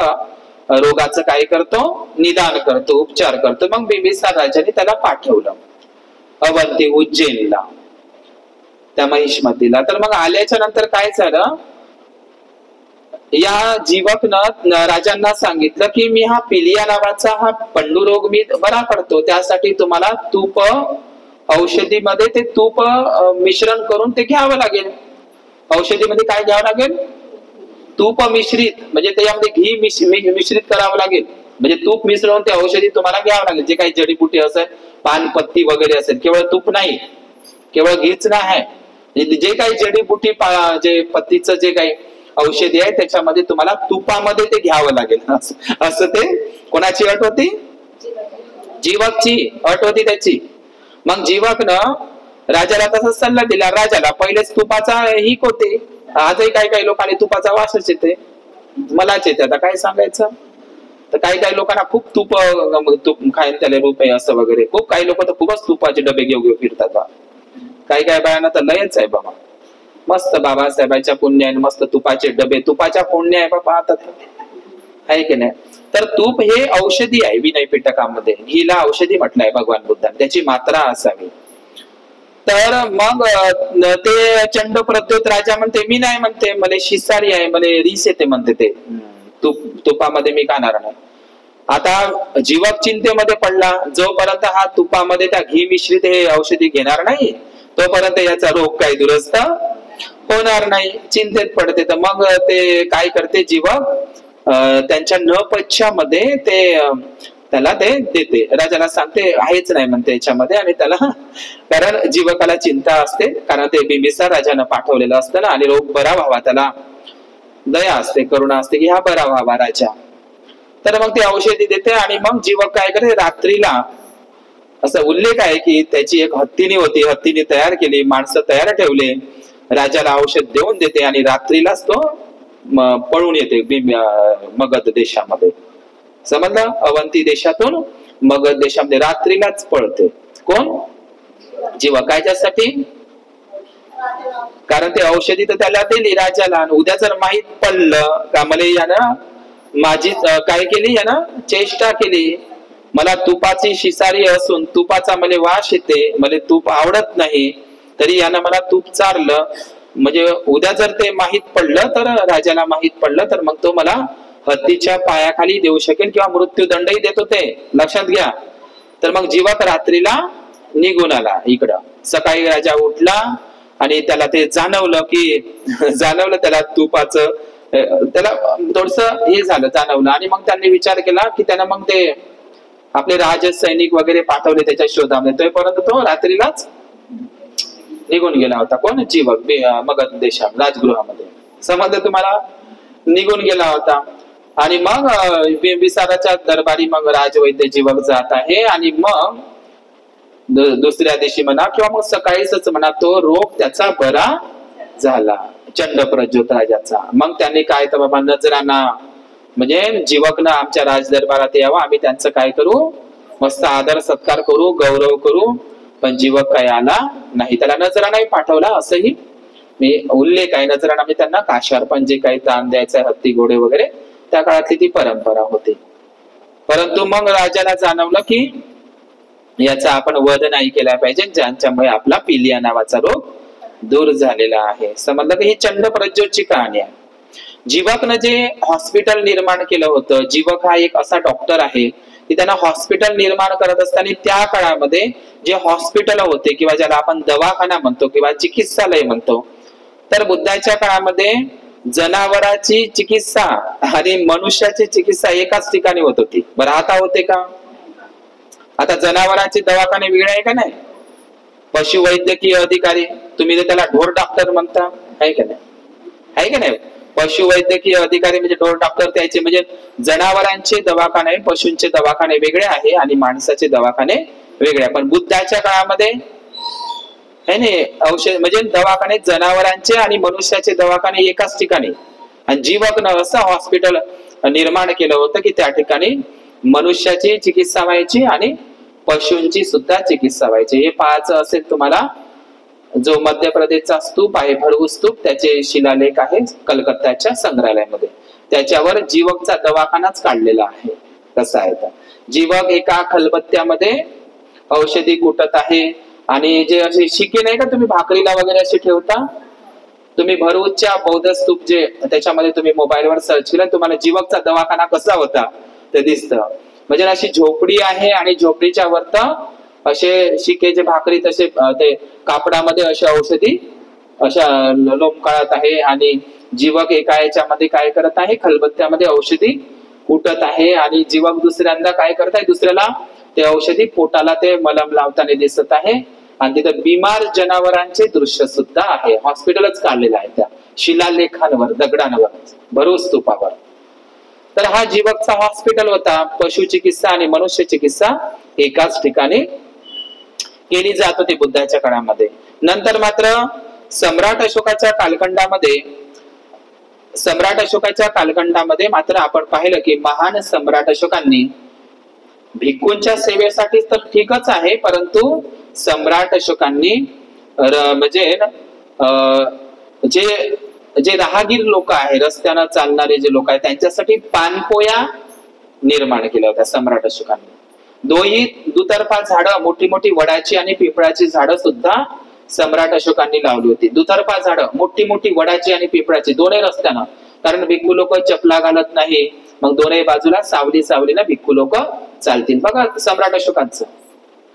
रोगाचं काय करतो? निदान करतो, उपचार करतो. मग बिंबिसार राजाने त्याला पाठवलं अवंती उज्जैनला, त्या महिष्मतीला. तर मग आल्याच्या नंतर काय झालं, या जीवकनं राजांना सांगितलं की मी हा पिलिया नावाचा हा पंडुरोग मी बरा करतो, त्यासाठी तुम्हाला तूप औषधीमध्ये ते तूप मिश्रण करून ते घ्यावं लागेल. औषधीमध्ये काय घ्यावं लागेल? तूप मिश्रित, म्हणजे त्याच्यामध्ये घी मिश्रित करावं लागेल. म्हणजे तूप मिसळून ते औषधी तुम्हाला घ्यावं लागेल. जे काही जडीबुटी असेल, पानपत्ती वगैरे असेल, केवळ तूप नाही, केवळ घीच नाही, जे काही जडीबुटी जे पत्तीचं जे काही औषधी आहे त्याच्यामध्ये तुम्हाला तुपामध्ये ते घ्यावं लागेल. असं ते कोणाची अट होती? जीवकची अट होती त्याची. मग जीवकनं राजाला तसा सल्ला दिला. राजाला पहिलेच तुपाचा हिक होते, आजही काही लोकांनी तुपाचा वासच येते, मलाच येते. आता काय सांगायचं, तर काही लोकांना खूप तूप खायला त्याला रुपये असं वगैरे, खूप काही लोक तर खूपच तुपाचे डबे घेऊन फिरतात बा. काही बायांना तर लयच आहे बाबा, मस्त बाबासाहेबांच्या पुण्याने मस्त तुपाचे डबे, तुपाच्या पुण्य आहे बाबा आता, आहे की नाही. तर तूप हे औषधी आहे. विनय पिटकामध्ये घीला औषधी म्हटलंय भगवान बुद्धांनी, त्याची मात्रा असावी. तर मग ते चंड प्रद्योत राजा म्हणते मी नाही, म्हणते मला शिसारी आहे, मला रीस येते म्हणते, ते तुपामध्ये मी खाणार नाही. आता जीवक चिंतेमध्ये पडला, जोपर्यंत हा तुपामध्ये त्या घी मिश्रित हे औषधी घेणार नाही तोपर्यंत याचा रोग काही दुरुस्त होणार नाही, चिंतेत पडते. तर मग ते काय करते जीवक, त्यांच्या न पच्छामध्ये ते त्याला ते देते. राजाला सांगते आहेच नाही म्हणते याच्यामध्ये, आणि त्याला, कारण जीवकाला चिंता असते, कारण ते बिंबिसार राजानं पाठवलेलं असतं ना, आणि रोग बरा व्हावा, त्याला दया असते, करुणा असते की हा बरा व्हावा राजा. तर मग ती औषधी देते. आणि मग जीवक काय करते, रात्रीला असा उल्लेख आहे की त्याची एक हत्तीनी होती, हत्तीने तयार केली, माणसं तयार ठेवले, राजाला औषध देऊन देते आणि रात्रीलाच तो पळून येते मगध देशामध्ये. समजलं? अवंती देशातून मगध देशामध्ये रात्रीलाच पळते. कोण? जीवा. कायच्यासाठी? कारण ते औषधी तर त्याला दिली राजाला, आणि उद्या जर माहित पडलं का मला यानं माझी काय केली, यानं चेष्टा केली, मला तुपाची शिसारी असून तुपाचा मला वास येते, मला तूप आवडत नाही, तरी यानं मला तूप चारलं, म्हणजे उद्या जर ते माहित पडलं, तर राजाला माहित पडलं, तर मग तो मला हत्तीच्या पायाखाली देऊ शकेल किंवा मृत्यूदंडही देतो, ते लक्षात घ्या. तर मग जीवक रात्रीला निघून आला इकडं. सकाळी राजा उठला आणि त्याला ते जाणवलं त्याला तुपाचं, त्याला थोडस हे झालं, जाणवलं. आणि मग त्यांनी विचार केला की त्यांना मग ते आपले राज सैनिक वगैरे पाठवले त्याच्या शोधामध्ये, तोपर्यंत तो रात्रीलाच निघून गेला होता. कोण? जीवक मगध देशात राजगृहामध्ये. समजलं तुम्हाला? निघून गेला होता. आणि मग बिंबिसाराच्या दरबारी मग राजवैद्य जीवक जात आहे आणि मग दुसऱ्या दिवशी म्हणा किंवा मग सकाळीच म्हणा तो रोग त्याचा बरा झाला चंड प्रज्योत राजाचा. मग त्यांनी काय तर बाबा नजराना म्हणजे जीवकनं आमच्या राजदरबारात यावं, आम्ही त्यांचं काय करू, मस्त आदर सत्कार करू, गौरव करू. पण जीवक काय आला नाही, त्याला नजरानाही पाठवला असंही मी उल्लेख आहे. नजराना म्हणजे त्यांना काशार पण जे काही ताण द्यायचं हत्ती घोडे वगैरे त्या काळातली ती परंपरा होती. परंतु मग राजाला जाणवलं की याचा आपण वध नाही केला पाहिजे, ज्यांच्यामुळे आपला पिलिया नावाचा रोग दूर झालेला आहे. समजलं की ही चंड प्रज्योतची कहाणी आहे. जीवकनं जे हॉस्पिटल निर्माण केलं होतं, जीवक हा एक असा डॉक्टर आहे की त्यांना हॉस्पिटल निर्माण करत असताना त्या काळामध्ये जे हॉस्पिटल होते किंवा ज्याला आपण दवाखाना म्हणतो किंवा चिकित्सालय म्हणतो, तर बुद्धाच्या काळामध्ये जनावराची चिकित्सा आणि मनुष्याची चिकित्सा एकाच ठिकाणी होत होती. बरं आता होते का? आता जनावरांचे दवाखाने वेगळे आहे का नाही? पशुवैद्यकीय अधिकारी, तुम्ही त्याला ढोर डॉक्टर म्हणता, आहे का नाही? आहे का नाही? पशुवैद्यकीय अधिकारी म्हणजे ढोर डॉक्टर त्याचे म्हणजे जनावरांचे दवाखाने पशूंचे दवाखाने वेगळे आहे आणि माणसाचे दवाखाने वेगळे. पण बुद्धाच्या काळामध्ये है नाही औषध म्हणजे दवाखाने जनावरांचे आणि मनुष्याचे दवाखाने एकाच ठिकाणी, आणि जीवकनं असं हॉस्पिटल निर्माण केलं होतं की त्या ठिकाणी मनुष्याची चिकित्सा व्हायची आणि पशूंची सुद्धा चिकित्सा व्हायची. हे पाहायचं असेल तुम्हाला, जो मध्य प्रदेशचा स्तूप आहे भडवू स्तूप, त्याचे शिलालेख आहे कलकत्त्याच्या संग्रहालयामध्ये, त्याच्यावर जीवकचा दवाखानाच काढलेला आहे. कसा आहे तर जीवक एका खलबत्त्यामध्ये औषधी कुटत आहे आणि जे असे शिके नाही का तुम्ही भाकरीला वगैरे असे ठेवता, तुम्ही भरूचच्या बौद्ध स्तूप जे त्याच्यामध्ये तुम्ही मोबाईलवर सर्च केलं तुम्हाला जीवकचा दवाखाना कसा होता ते दिसतं. म्हणजे अशी झोपडी आहे आणि झोपडीच्या वरत असे शिके जे भाकरी तसे ते कापडामध्ये अशा औषधी अशा लोंबकाळत आहे आणि जीवक एका याच्यामध्ये काय करत आहे, खलबत्त्यामध्ये औषधी कुटत आहे आणि जीवक दुसऱ्यांदा काय करत आहे, दुसऱ्याला ते औषधी पोटाला ते मलम लावताना दिसत आहे. आणि तिथं बिमार जनावरांचे दृश्य सुद्धा आहे. हॉस्पिटलच काढलेलं आहे त्या शिलालेखांवर दगडांवर भरू स्तूपावर. तर हा जीवकचा हॉस्पिटल होता. पशु चिकित्सा आणि मनुष्य चिकित्सा एकाच ठिकाणी केली जात होती बुद्धाच्या काळामध्ये. नंतर मात्र सम्राट अशोकाच्या कालखंडामध्ये मात्र आपण पाहिलं की महान सम्राट अशोकांनी भिक्खूंच्या सेवेसाठी तर ठीकच आहे, परंतु सम्राट अशोकांनी म्हणजे जे राहगीर लोक आहे, रस्त्यानं चालणारे जे लोक आहेत त्यांच्यासाठी पानपोया निर्माण केल्या होत्या सम्राट अशोकांनी. दुतर्फा झाडं, मोठी मोठी वडाची आणि पिंपळाची झाडं सुद्धा सम्राट अशोकांनी लावली होती. दुतर्फा झाडं मोठी मोठी वडाची आणि पिंपळाची दोन्ही रस्त्यानं, कारण भिक्खू लोक चपला घालत नाही, मग दोन्ही बाजूला सावलीला भिक्खू लोक चालतील. बघा सम्राट अशोकांचं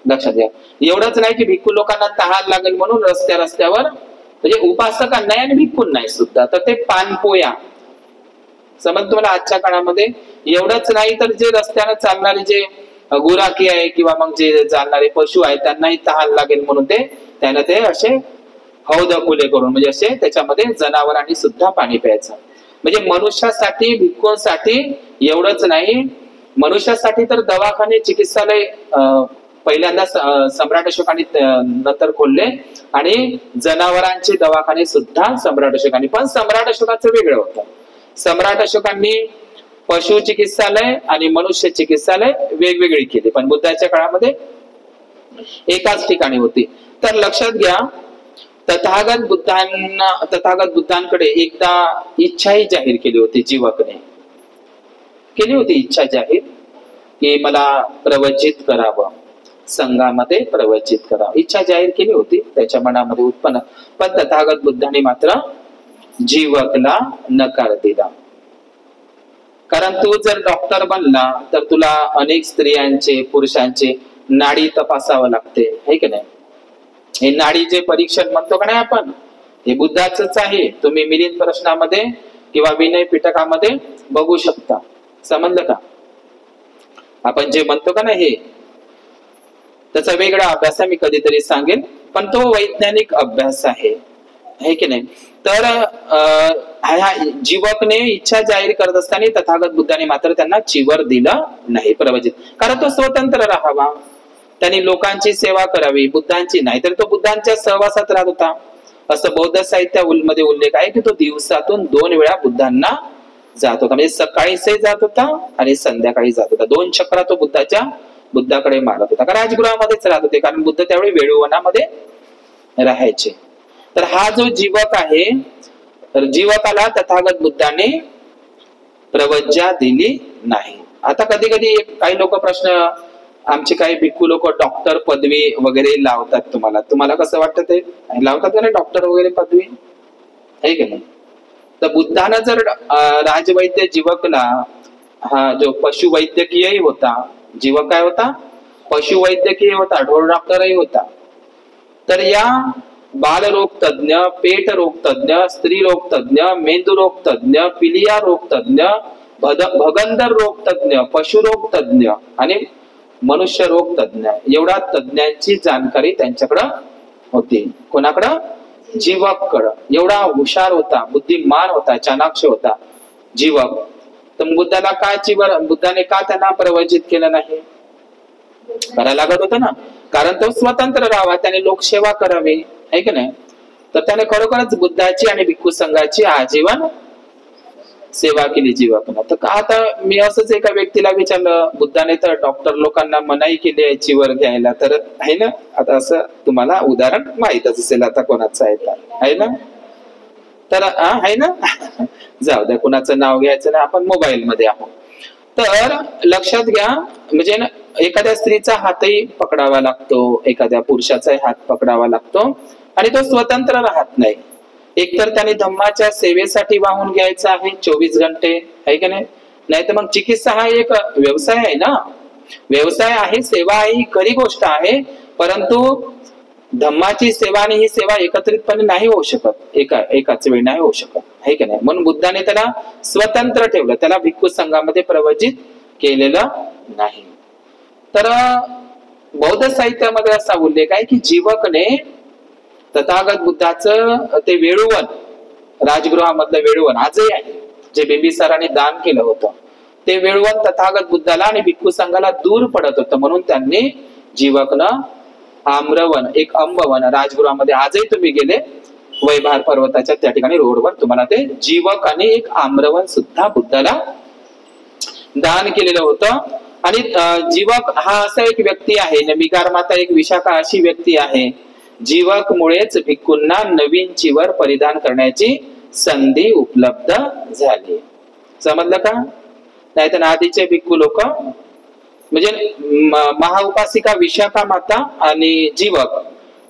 लक्षात घ्या. एवढंच नाही की भिक्खू लोकांना तहान लागेल म्हणून रस्त्यावर म्हणजे उपासकांना आणि भिक्खूंना नाही सुद्धा, तर ते पानपोया समज तुम्हाला आजच्या काळामध्ये. एवढंच नाही तर जे रस्त्यानं चालणारे जे गुराखी आहे किंवा मग जे चालणारे पशु आहेत त्यांनाही तहान लागेल म्हणून त्यानं ते असे हौद खुले करून म्हणजे असे त्याच्यामध्ये जनावरांनी सुद्धा पाणी प्यायचं. म्हणजे मनुष्यासाठी भिक्खूंसाठी एवढंच नाही, मनुष्यासाठी तर दवाखाने चिकित्सालय पहिल्यांदा सम्राट अशोकांनी नंतर खोलले आणि जनावरांचे दवाखाने सुद्धा सम्राट अशोकांनी. पण सम्राट अशोकाचं वेगळं होतं. सम्राट अशोकांनी पशु चिकित्सालय आणि मनुष्य चिकित्सालय वेगवेगळी केली, पण बुद्धाच्या काळामध्ये एकाच ठिकाणी होती. तर लक्षात घ्या, तथागत बुद्धांकडे एकदा इच्छाही जाहीर केली होती. जीवकने केली होती इच्छा जाहीर की मला प्रवचित करावं, संघामध्ये प्रवचित करावं, इच्छा जाहीर केली होती त्याच्या मनामध्ये उत्पन्न. पण तथागत बुद्धांनी मात्र जीवकला नकार दिला. कारण तू जर डॉक्टर बनला तर तुला अनेक स्त्रियांचे पुरुषांचे नाडी तपासावं लागते, है की नाही. हे नाडी जे परीक्षण म्हणतो का नाही आपण, हे बुद्धाचंच आहे. तुम्ही मिलिंद प्रश्नामध्ये किंवा विनय पिटकामध्ये बघू शकता. समजलं का? आपण जे म्हणतो का नाही हे त्याचा वेगळा अभ्यास आहे, मी कधीतरी सांगेन, पण तो वैज्ञानिक अभ्यास आहे, है की नाही. तर ह्या जीवकने इच्छा जाहीर करत असताना तथागत बुद्धाने मात्र त्यांना चिवर दिलं नाही प्रवचित, कारण तो स्वतंत्र राहावा, त्यांनी लोकांची सेवा करावी, बुद्धांची नाही. तर तो बुद्धांच्या सहवासात राहत होता. असं बौद्ध साहित्यामध्ये उल्लेख आहे की तो दिवसातून 2 वेळा बुद्धांना जात होता, म्हणजे सकाळीही जात होता आणि संध्याकाळी जात होता. 2 चक्रा तो बुद्धाकडे मारत होता. कारण राजगृहामध्येच राहत होते, कारण बुद्ध त्यावेळी वेळुवनामध्ये राहायचे. तर हा जो जीवक आहे, तर जीवकाला तथागत बुद्धाने प्रवज्जा दिली नाही. आता कधी कधी काही लोक प्रश्न, आमचे काही भिक्खू लोक डॉक्टर पदवी वगैरे लावतात, तुम्हाला कसं वाटतं ते लावतात का नाही डॉक्टर वगैरे पदवी, आहे की नाही? तर बुद्धानं जर राजवैद्य जीवकला, हा जो पशुवैद्यकीयही होता, जीवक काय होता? पशुवैद्यकीय होता, ढोर डॉक्टरही होता. तर या बालरोग तज्ञ, पेट रोग तज्ञ, स्त्री रोग तज्ञ, मेंदू रोग तज्ञ, पिलिया रोग तज्ञ, भगंदर रोग तज्ञ, पशुरोग तज्ञ आणि मनुष्य रोग तज्ञ, एवढा तज्ञांची जाणकारी त्यांच्याकडं होती. कोणाकडं? जीवककडं. एवढा हुशार होता, बुद्धिमान होता, चाणाक्ष होता जीवक. तर बुद्धाने का त्यांना प्रवचित केलं नाही? करायला लागत होतं ना, कारण तो स्वतंत्र राहावा, त्याने लोकसेवा करावी, आहे की नाही? तर त्याने खरोखरच बुद्धाची आणि भिक्खू संघाची आजीवन सेवा केली जीवकनं. तर आता मी असंच एका व्यक्तीला विचारलं, बुद्धाने तर डॉक्टर लोकांना मनाई केली आहे चिवर घ्यायला, तर आहे ना, आता असं तुम्हाला उदाहरण माहितच असेल आता कोणाचं आहे ना, तर आहे ना जाऊ द्या, कुणाचं नाव घ्यायचं नाही, आपण मोबाईल मध्ये आहोत. तर लक्षात घ्या, म्हणजे एखाद्या स्त्रीचा हातही पकडावा लागतो, एखाद्या पुरुषाचाही हात पकडावा लागतो, आणि तो स्वतंत्र राहत नाही. एकतर त्याने धम्माच्या सेवेसाठी वाहून घ्यायचं आहे 24 घंटे, आहे की नाही? नाही तर मग चिकित्सा हा एक व्यवसाय आहे ना, व्यवसाय आहे, सेवा आहे, ही खरी गोष्ट आहे, परंतु धम्माची सेवा आणि ही सेवा एकत्रितपणे नाही होऊ शकत, एकाच वेळी नाही होऊ शकत, आहे की नाही? म्हणून बुद्धाने त्याला स्वतंत्र ठेवलं, त्याला भिक्खू संघामध्ये प्रवचित केलेलं नाही. तर बौद्ध साहित्यामध्ये असा उल्लेख आहे की जीवकने तथागत बुद्धाचं ते वेळुवन, राजगृहामधलं वेळुवन आजही आहे, जे बिंबिसाराने दान केलं होतं, ते वेळुवन तथागत बुद्धाला आणि भिक्खू संघाला दूर पडत होतं. म्हणून त्यांनी जीवकनं आम्रवन, एक अंबवन राजगृहामध्ये, आजही तुम्ही गेले वैभार पर्वताच्या त्या ठिकाणी रोडवर तुम्हाला ते जीवक आणि एक आम्रवन सुद्धा बुद्धाला दान केलेलं होतं. आणि जीवक हा असा एक व्यक्ती आहे, नमिकार माता एक विशाखा अशी व्यक्ती आहे, जीवक मुळेच भिक्खूंना नवीन चिवर परिधान करण्याची संधी उपलब्ध झाली. समजलं का? नाही तर आधीचे भिक्खू लोक, म्हणजे महाउपासिका विशाखा माता आणि जीवक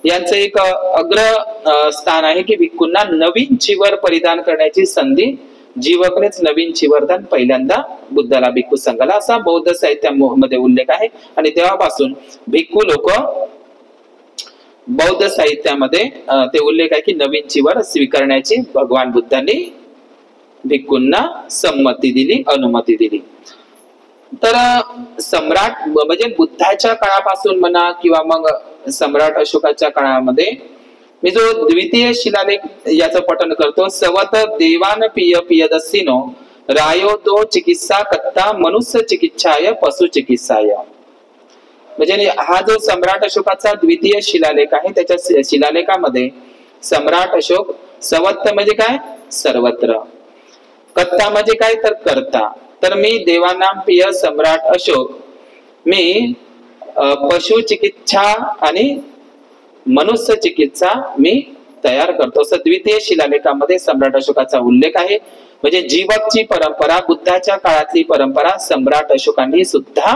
यांचं एक अग्र स्थान आहे की भिक्खूंना नवीन चिवर परिधान करण्याची संधी जीवकनेच नवीन चिवरदान पहिल्यांदा बुद्धाला, भिक्खू संघाला, असा बौद्ध साहित्यामध्ये उल्लेख आहे. आणि तेव्हापासून भिक्खू लोक बौद्ध साहित्यामध्ये ते उल्लेख आहे की नवीन चिवर स्वीकारण्याची भगवान बुद्धांनी भिक्खूंना संमती दिली, अनुमती दिली. तर सम्राट म्हणजे बुद्धाच्या काळापासून म्हणा किंवा मग सम्राट अशोकाच्या काळामध्ये मी जो द्वितीय शिलालेख याचं पठन करतो, सवत देवान पिय पियदस्सिनो रायो दो चिकित्सा कत्ता मनुष्य चिकित्साय पशु चिकित्साय. म्हणजे हा जो सम्राट अशोकाचा द्वितीय शिलालेख आहे, त्याच्या शिलालेखामध्ये सम्राट अशोक, सवत म्हणजे काय? सर्वत्र, कत्ता म्हणजे काय? तर करता. तर मी देवानाम प्रिय सम्राट अशोक, मी पशु चिकित्सा आणि मनुष्य चिकित्सा मी तयार करतो, असं द्वितीय शिलालेखामध्ये सम्राट अशोकाचा उल्लेख आहे. म्हणजे जीवकची परंपरा, बुद्धाच्या काळातली परंपरा सम्राट अशोकांनी सुद्धा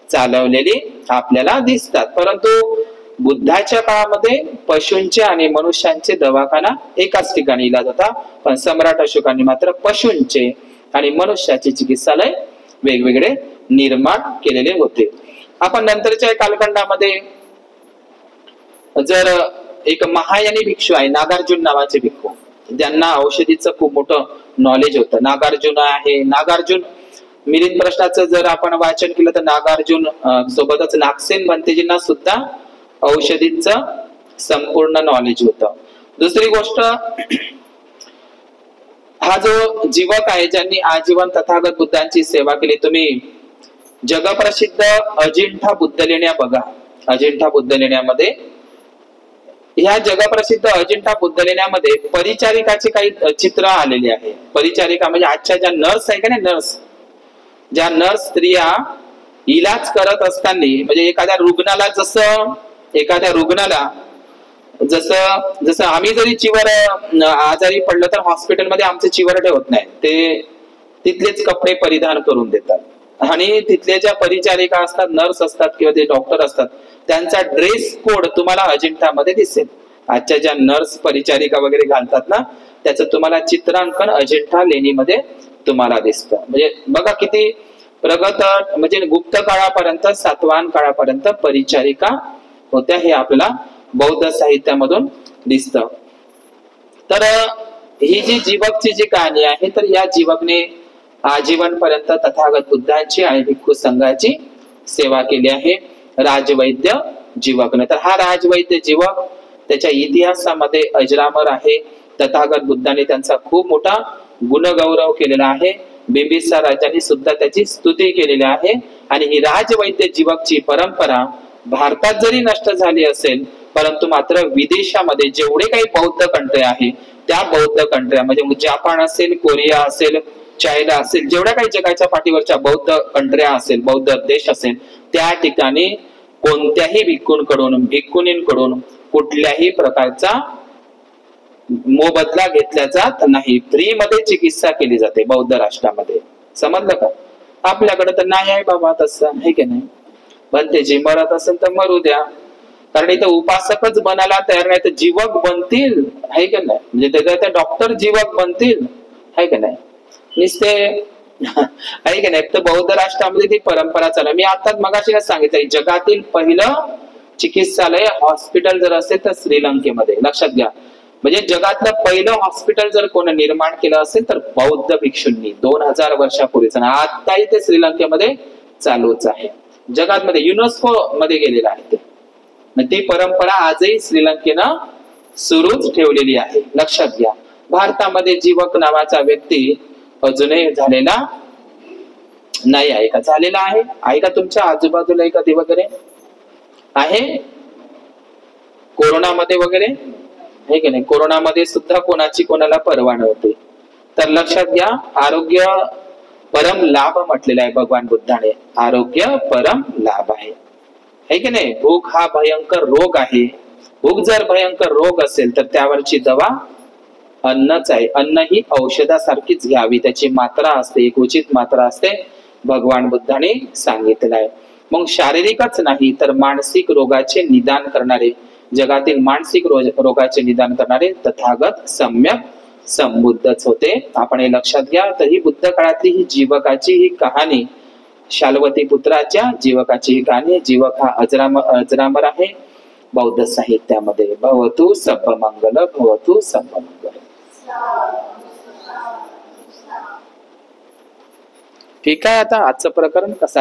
चालवलेली आपल्याला दिसतात. परंतु बुद्धाच्या काळामध्ये पशूंचे आणि मनुष्यांचे दवाखाना एकाच ठिकाणी इलाज होता, पण सम्राट अशोकांनी मात्र पशूंचे आणि मनुष्याचे चिकित्सालय वेगवेगळे निर्माण केलेले होते. आपण नंतरच्या कालखंडामध्ये जर एक महायानी भिक्षू आहे, नागार्जुन नावाचे भिक्खू, ज्यांना औषधीचं खूप मोठं नॉलेज होतं. नागार्जुन आहे, नागार्जुन मिलिंद प्रश्नाचं जर आपण वाचन केलं तर नागार्जुन सोबतच नागसेन भंतेजींना सुद्धा औषधीचं संपूर्ण नॉलेज होतं. दुसरी गोष्ट, हा जो जीवक आहे ज्यांनी आजीवन तथागत बुद्धांची सेवा केली, तुम्ही जगप्रसिद्ध अजिंठा बुद्ध लेण्या बघा. अजिंठा बुद्ध लेण्यामध्ये, ह्या जगप्रसिद्ध अजिंठा बुद्ध लेण्यामध्ये परिचारिकाची काही चित्र आलेली आहे. परिचारिका म्हणजे आजच्या ज्या नर्स आहे का नाही, नर्स, ज्या नर्स स्त्रिया इलाज करत असताना, म्हणजे एखाद्या रुग्णाला जसं आम्ही जरी चिवर आजारी पडलं तर हॉस्पिटलमध्ये आमचे चिवर ठेवत नाही, ते तिथलेच कपडे परिधान करून देतात. आणि तिथले ज्या परिचारिका असतात, नर्स असतात किंवा ते डॉक्टर असतात, त्यांचा ड्रेस कोड तुम्हाला अजिंठामध्ये दिसेल. आजच्या ज्या नर्स परिचारिका वगैरे घालतात ना, त्याचं तुम्हाला चित्रांकन अजिंठा लेणीमध्ये तुम्हाला दिसतं. म्हणजे बघा किती प्रगत, म्हणजे गुप्त काळापर्यंत, सातवाहन काळापर्यंत परिचारिका होत्या, हे आपल्याला बौद्ध साहित्यामधून दिसतं. तर ही जी जीवकची जी कहाणी आहे, तर या जीवकने आजीवन पर्यंत तथागत बुद्धांची आणि भिक्खू संघाची सेवा केली आहे. राजवैद्य जीवकने, तर हा राजवैद्य जीवक त्याच्या इतिहासामध्ये अजरामर आहे. तथागत बुद्धांनी त्यांचा खूप मोठा गुणगौरव केलेला आहे. बिंबिसार राजांनी सुद्धा त्याची स्तुती केलेली आहे. आणि ही राजवैद्य जीवकची परंपरा भारतात जरी नष्ट झाली असेल, परंतु मात्र विदेशामध्ये जेवढे काही बौद्ध कंट्री आहे, त्या बौद्ध कंट्र्या म्हणजे जपान असेल, कोरिया असेल, चायना असेल, जेवढ्या काही जगाच्या पाठीवरच्या बौद्ध कंट्र्या असेल, बौद्ध देश असेल, त्या ठिकाणी कोणत्याही भिक्खुनींकडून कुठल्याही प्रकारचा मोबदला घेतला जात नाही. फ्री मध्ये चिकित्सा केली जाते बौद्ध राष्ट्रामध्ये. समजलं का? आपल्याकडे तर नाही आहे बाबा तसं, आहे की नाही? पण ते जे मरत असेल तर मरू द्या, कारण इथं उपासकच बनायला तयार नाही तर जीवक बनतील, आहे की नाही? म्हणजे त्याच्या डॉक्टर जीवक बनतील, आहे की नाही? नुसते आहे की नाही? तर बौद्ध राष्ट्रामध्ये ती परंपरा चालू. मी आता मगाशी सांगितलं, जगातील पहिलं चिकित्सालय हॉस्पिटल जर असेल तर श्रीलंकेमध्ये. लक्षात घ्या, म्हणजे जगातलं पहिलं हॉस्पिटल जर कोणी निर्माण केलं असेल तर बौद्ध भिक्षूंनी 2000 वर्षापूर्वीच. आताही ते श्रीलंकेमध्ये चालूच आहे. जगातमध्ये युनेस्को मध्ये गेलेलं आहे ते. ती परंपरा आजही श्रीलंकेनं सुरूच ठेवलेली आहे. लक्षात घ्या, भारतामध्ये जीवक नावाचा व्यक्ती अजूनही झालेला नाही आहे का? झालेला आहे का? तुमच्या आजूबाजूला एखादी वगैरे आहे? कोरोनामध्ये वगैरे, आहे की नाही? कोरोनामध्ये सुद्धा कोणाची कोणाला पर्वा नव्हती. तर लक्षात घ्या, आरोग्य परम लाभ म्हटलेला आहे भगवान बुद्धाने. आरोग्य परम लाभ आहे की नाही? भूक हा भयंकर रोग आहे. भूक जर भयंकर रोग असेल तर त्यावरची दवा अन्नच आहे. अन्न ही औषधासारखीच घ्यावी, त्याची मात्रा असते, एक उचित मात्रा असते, भगवान बुद्धाने सांगितलेलं आहे. मग शारीरिकच नाही तर मानसिक रोगाचे निदान करणारे, जगातील मानसिक रोगाचे निदान करणारे तथागत सम्यक संबुद्धच होते. आपण हे लक्षात घ्या. तर ही बुद्ध काळातली ही जीवकाची ही कहाणी, शाल्वती पुत्राच्या जीवकाची ही कहाणी. जीवक हा अजरामर आहे बौद्ध साहित्यामध्ये. भवतु सर्वमंगल, भवतु सर्वमंगल. ठीक आहे, आता आजचं प्रकरण कसा